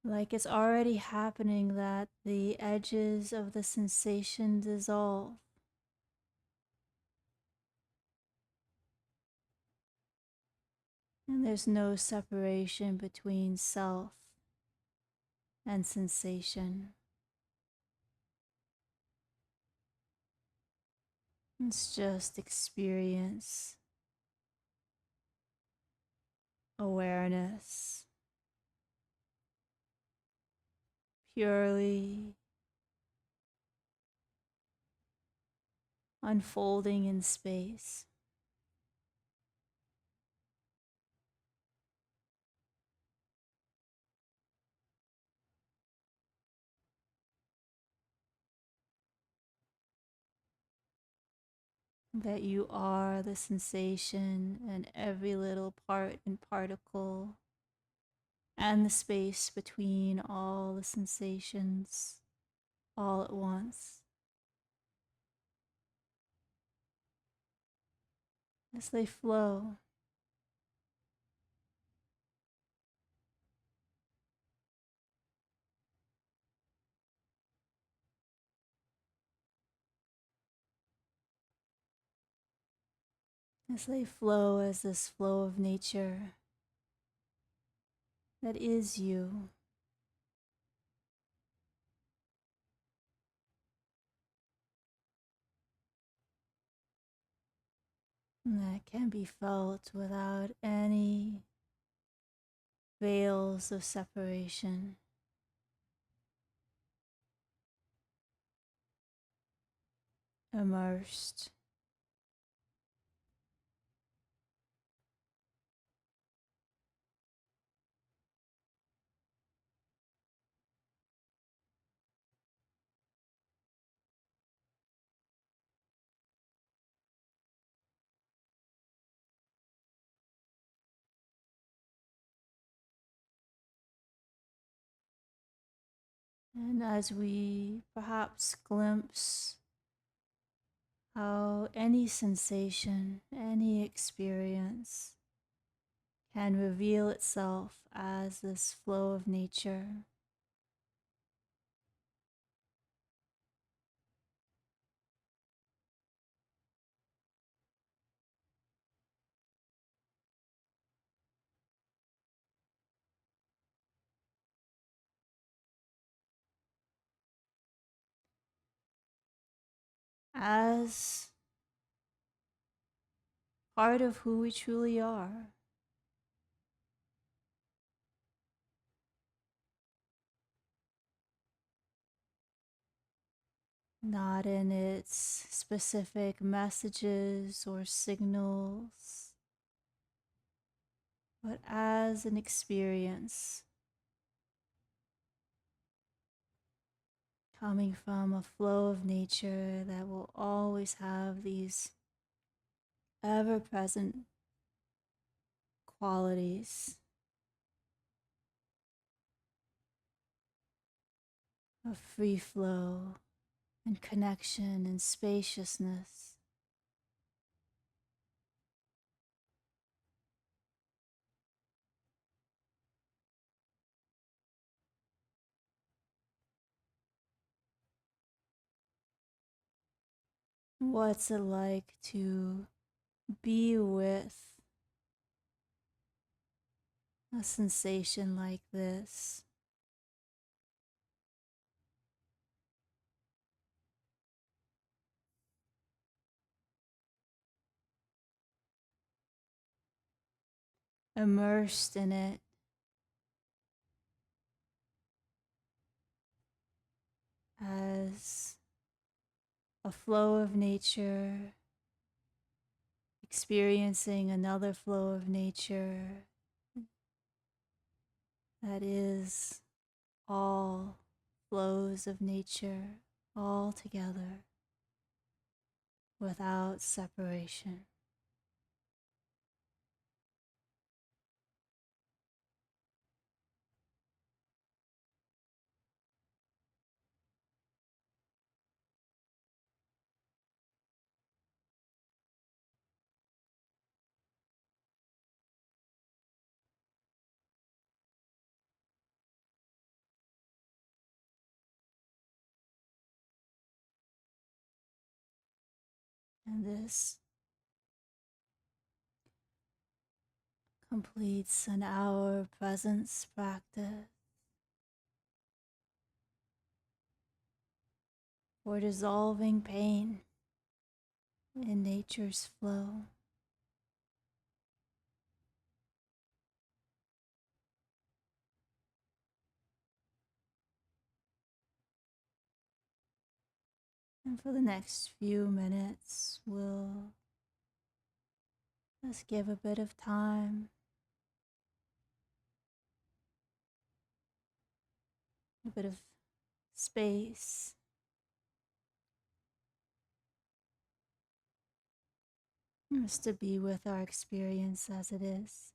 A: like it's already happening, that the edges of the sensation dissolve. And there's no separation between self and sensation. It's just experience, awareness, purely unfolding in space. That you are the sensation and every little part and particle, and the space between all the sensations all at once. As they flow, as they flow as this flow of nature that is you. And that can be felt without any veils of separation. Immersed, And as we perhaps glimpse how any sensation, any experience can reveal itself as this flow of nature, as part of who we truly are, not in its specific messages or signals, but as an experience coming from a flow of nature that will always have these ever present qualities of free flow and connection and spaciousness. What's it like to be with a sensation like this? Immersed in it as a flow of nature, experiencing another flow of nature that is all flows of nature all together without separation. And this completes an hour of presence practice for dissolving pain in nature's flow. And for the next few minutes, we'll just give a bit of time, a bit of space, just to be with our experience as it is.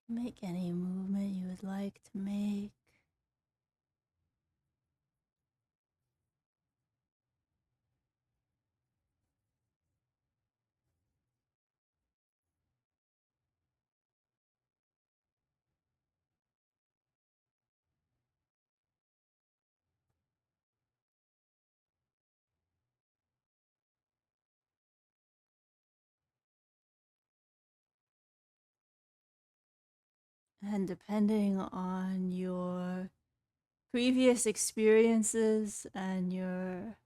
A: Make any movement you would like to make. And depending on your previous experiences and your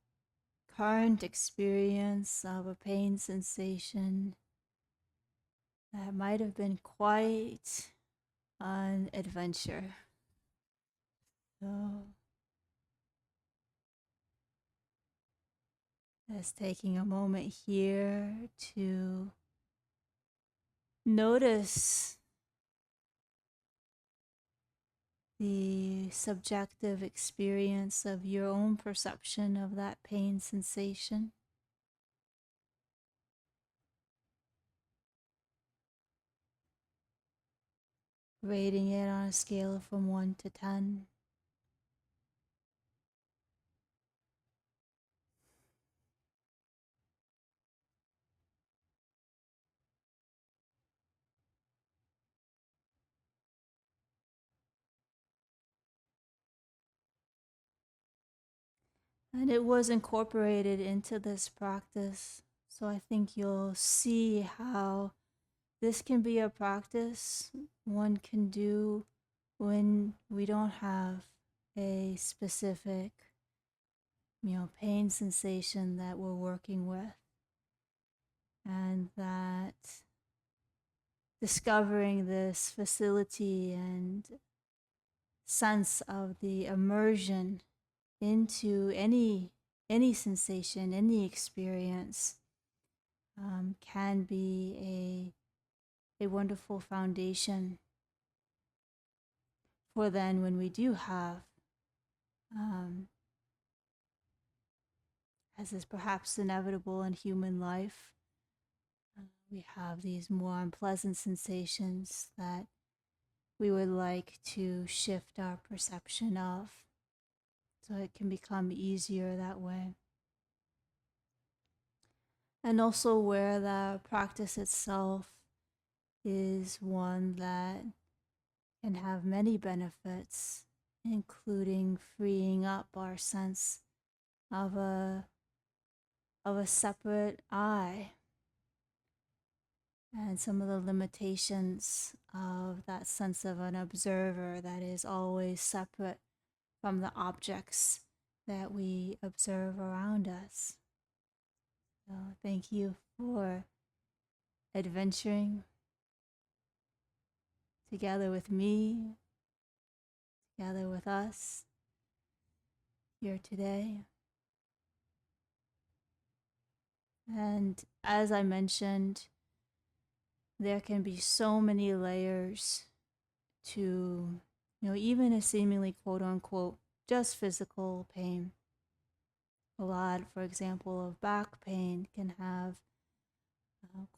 A: current experience of a pain sensation, that might have been quite an adventure. So, just taking a moment here to notice the subjective experience of your own perception of that pain sensation. Rating it on a scale from 1 to 10. And it was incorporated into this practice. So I think you'll see how this can be a practice one can do when we don't have a specific, pain sensation that we're working with. And that discovering this facility and sense of the immersion into any sensation, any experience, can be a wonderful foundation for then when we do have, as is perhaps inevitable in human life, we have these more unpleasant sensations that we would like to shift our perception of, so it can become easier that way. And also where the practice itself is one that can have many benefits, including freeing up our sense of a separate I and some of the limitations of that sense of an observer that is always separate from the objects that we observe around us. So thank you for adventuring together with me, together with us here today. And as I mentioned, there can be so many layers to, even a seemingly quote unquote just physical pain. A lot, for example, of back pain can have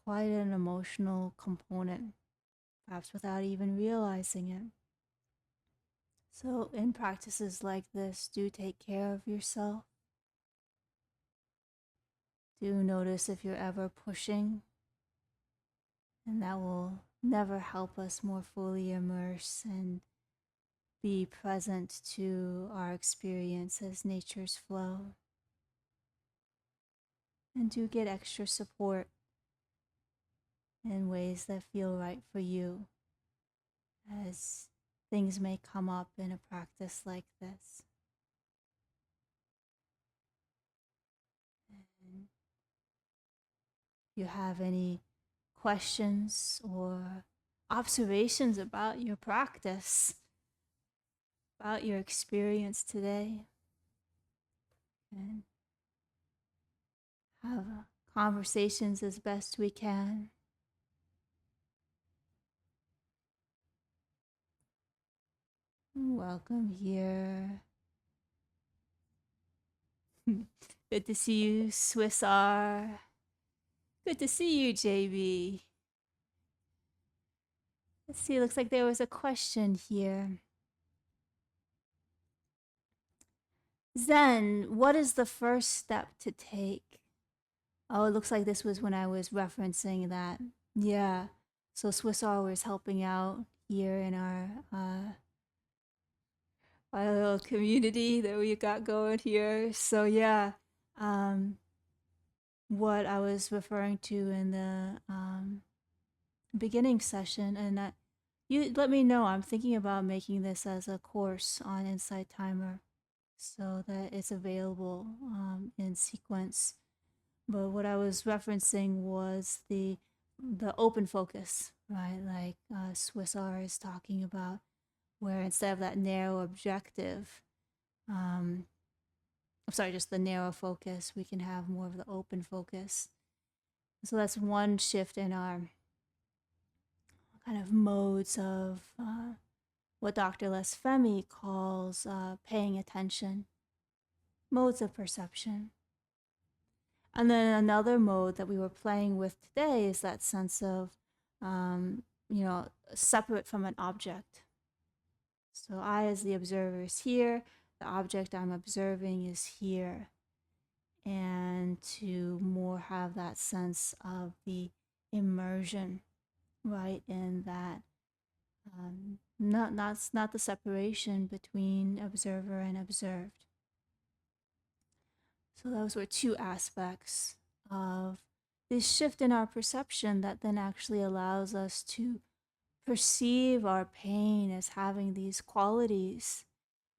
A: quite an emotional component, perhaps without even realizing it. So, in practices like this, do take care of yourself. Do notice if you're ever pushing, and that will never help us more fully immerse and be present to our experience as nature's flow. And do get extra support in ways that feel right for you, as things may come up in a practice like this. And if you have any questions or observations about your practice, about your experience today, and have conversations as best we can. Welcome here. Good to see you, Swiss R. Good to see you, JB. Let's see, looks like there was a question here. Zen, what is the first step to take? Oh, it looks like this was when I was referencing that. Yeah. So Swiss R was helping out here in our little community that we got going here. So yeah, um, what I was referring to in the beginning session, and you let me know. I'm thinking about making this as a course on Insight Timer, so that it's available in sequence. But what I was referencing was the open focus, right? Like Swiss R is talking about, where instead of that narrow objective, um, I'm sorry, just the narrow focus, we can have more of the open focus. So that's one shift in our kind of modes of what Dr. Les Femi calls paying attention, modes of perception. And then another mode that we were playing with today is that sense of, you know, separate from an object. So I, as the observer, is here, the object I'm observing is here. And to more have that sense of the immersion, right? In that, not the separation between observer and observed. So those were two aspects of this shift in our perception that then actually allows us to perceive our pain as having these qualities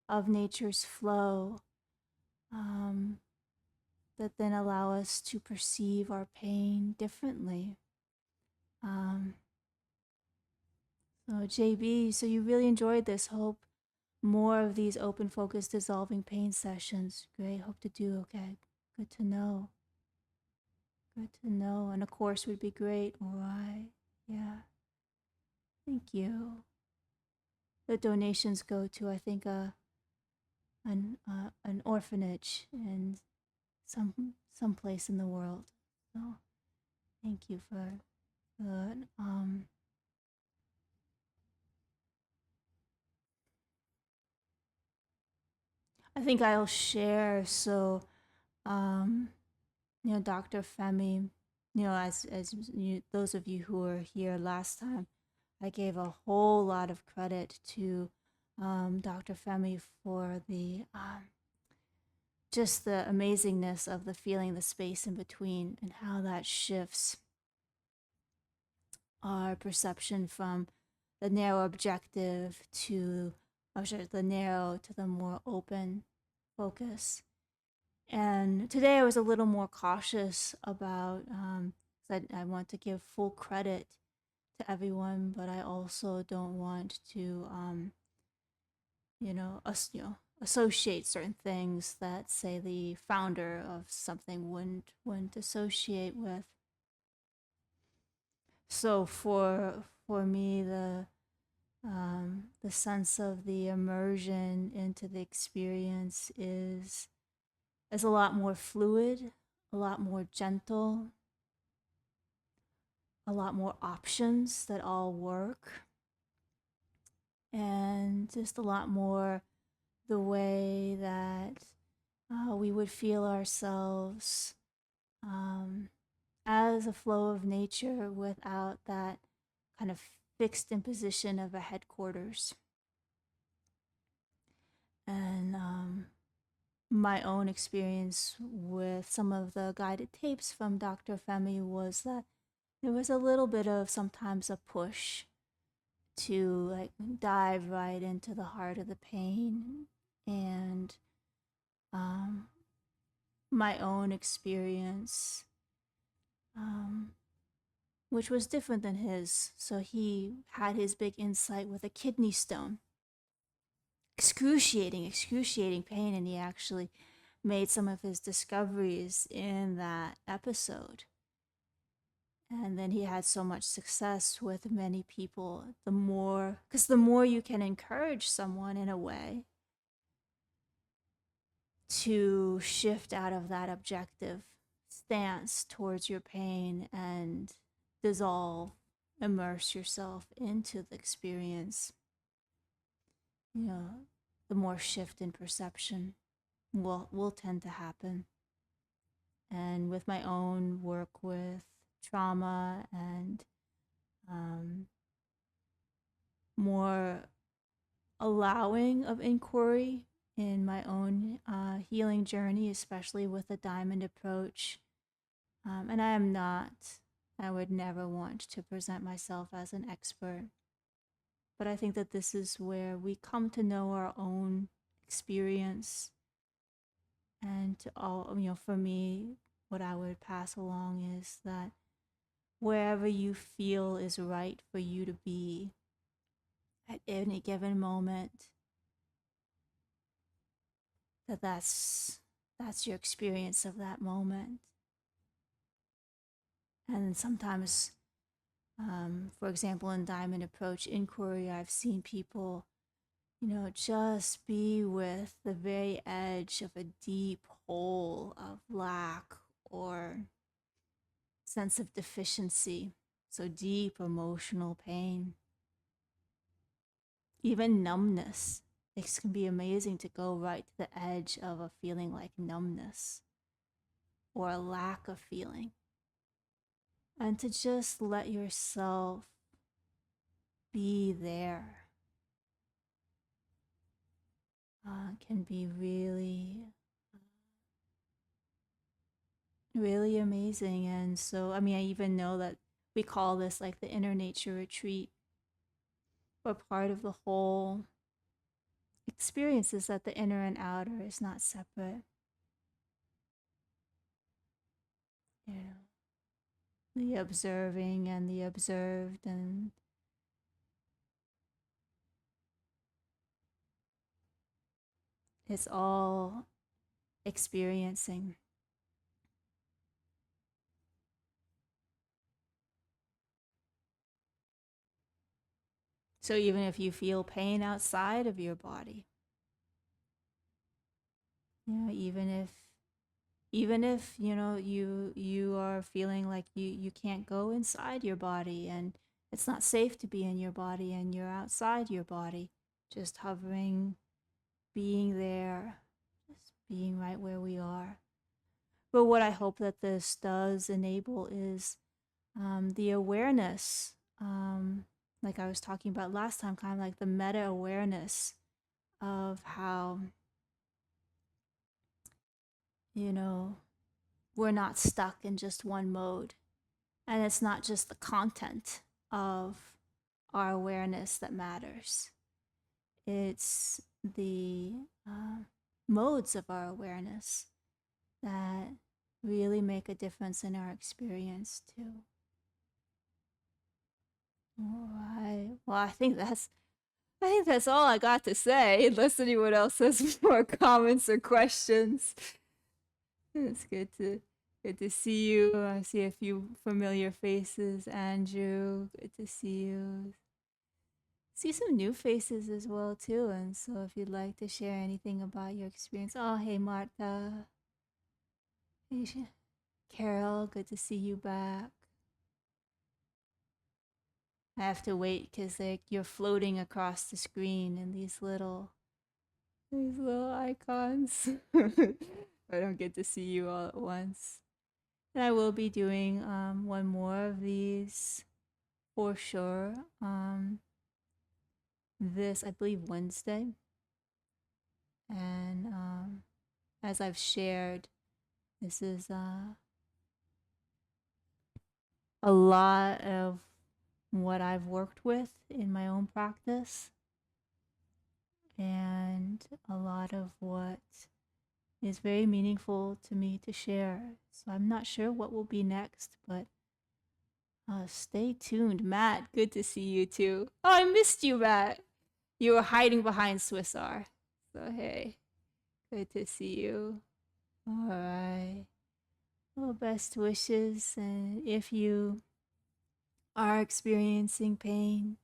A: of nature's flow, that then allow us to perceive our pain differently. So JB, so you really enjoyed this. Hope more of these open focus dissolving pain sessions. Great. Hope to do okay. Good to know. Good to know. And a course would be great. All right. Yeah. Thank you. The donations go to, I think, an orphanage in some place in the world. So thank you for that. I think I'll share. So, um, Dr. Femi, as you, those of you who were here last time, I gave a whole lot of credit to Dr. Femi for the just the amazingness of the feeling, the space in between, and how that shifts our perception from the narrow objective to, or sorry, the narrow to the more open focus. And today I was a little more cautious about, I want to give full credit to everyone, but I also don't want to, associate certain things that, say, the founder of something wouldn't associate with. So for me, the sense of the immersion into the experience is a lot more fluid, a lot more gentle, a lot more options that all work, and just a lot more the way that we would feel ourselves as a flow of nature without that kind of fixed imposition of a headquarters. And my own experience with some of the guided tapes from Dr. Femi was that there was a little bit of sometimes a push to like dive right into the heart of the pain. And my own experience, which was different than his. So he had his big insight with a kidney stone. Excruciating pain. And he actually made some of his discoveries in that episode. And then he had so much success with many people. Because the more you can encourage someone in a way to shift out of that objective stance towards your pain and dissolve immerse yourself into the experience, you know, the more shift in perception will tend to happen. And with my own work with trauma and um, more allowing of inquiry in my own healing journey, especially with the diamond approach. And I would never want to present myself as an expert, but I think that this is where we come to know our own experience. And to all, for me, what I would pass along is that wherever you feel is right for you to be at any given moment, that's your experience of that moment. And sometimes, for example, in diamond approach inquiry, I've seen people, just be with the very edge of a deep hole of lack or sense of deficiency, so deep emotional pain, even numbness. It can be amazing to go right to the edge of a feeling like numbness or a lack of feeling, and to just let yourself be there can be really, really amazing. And so, I mean, I even know that we call this like the inner nature retreat, but part of the whole experience is that the inner and outer is not separate. You know, the observing and the observed, and it's all experiencing. So even if you feel pain outside of your body, even if you are feeling like you can't go inside your body and it's not safe to be in your body and you're outside your body, just hovering, being there, just being right where we are. But what I hope that this does enable is the awareness, like I was talking about last time, kind of like the meta awareness of how, you know, we're not stuck in just one mode. And it's not just the content of our awareness that matters, it's the modes of our awareness that really make a difference in our experience too. All right. Well, I think that's all I got to say, unless anyone else has more comments or questions. It's good to see you. I see a few familiar faces. Andrew, good to see you. See some new faces as well too. And so if you'd like to share anything about your experience. Oh, hey Martha. Hey Carol, good to see you back. I have to wait because you're floating across the screen in these little icons. I don't get to see you all at once. And I will be doing one more of these for sure. This, I believe, Wednesday. And as I've shared, this is a lot of what I've worked with in my own practice and a lot of what is very meaningful to me to share. So I'm not sure what will be next, but stay tuned. Matt, good to see you too. Oh, I missed you, Matt. You were hiding behind Swiss R. So hey, good to see you. All right. Well, best wishes. And if you are experiencing pain,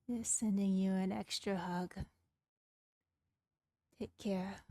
A: just sending you an extra hug. Take care.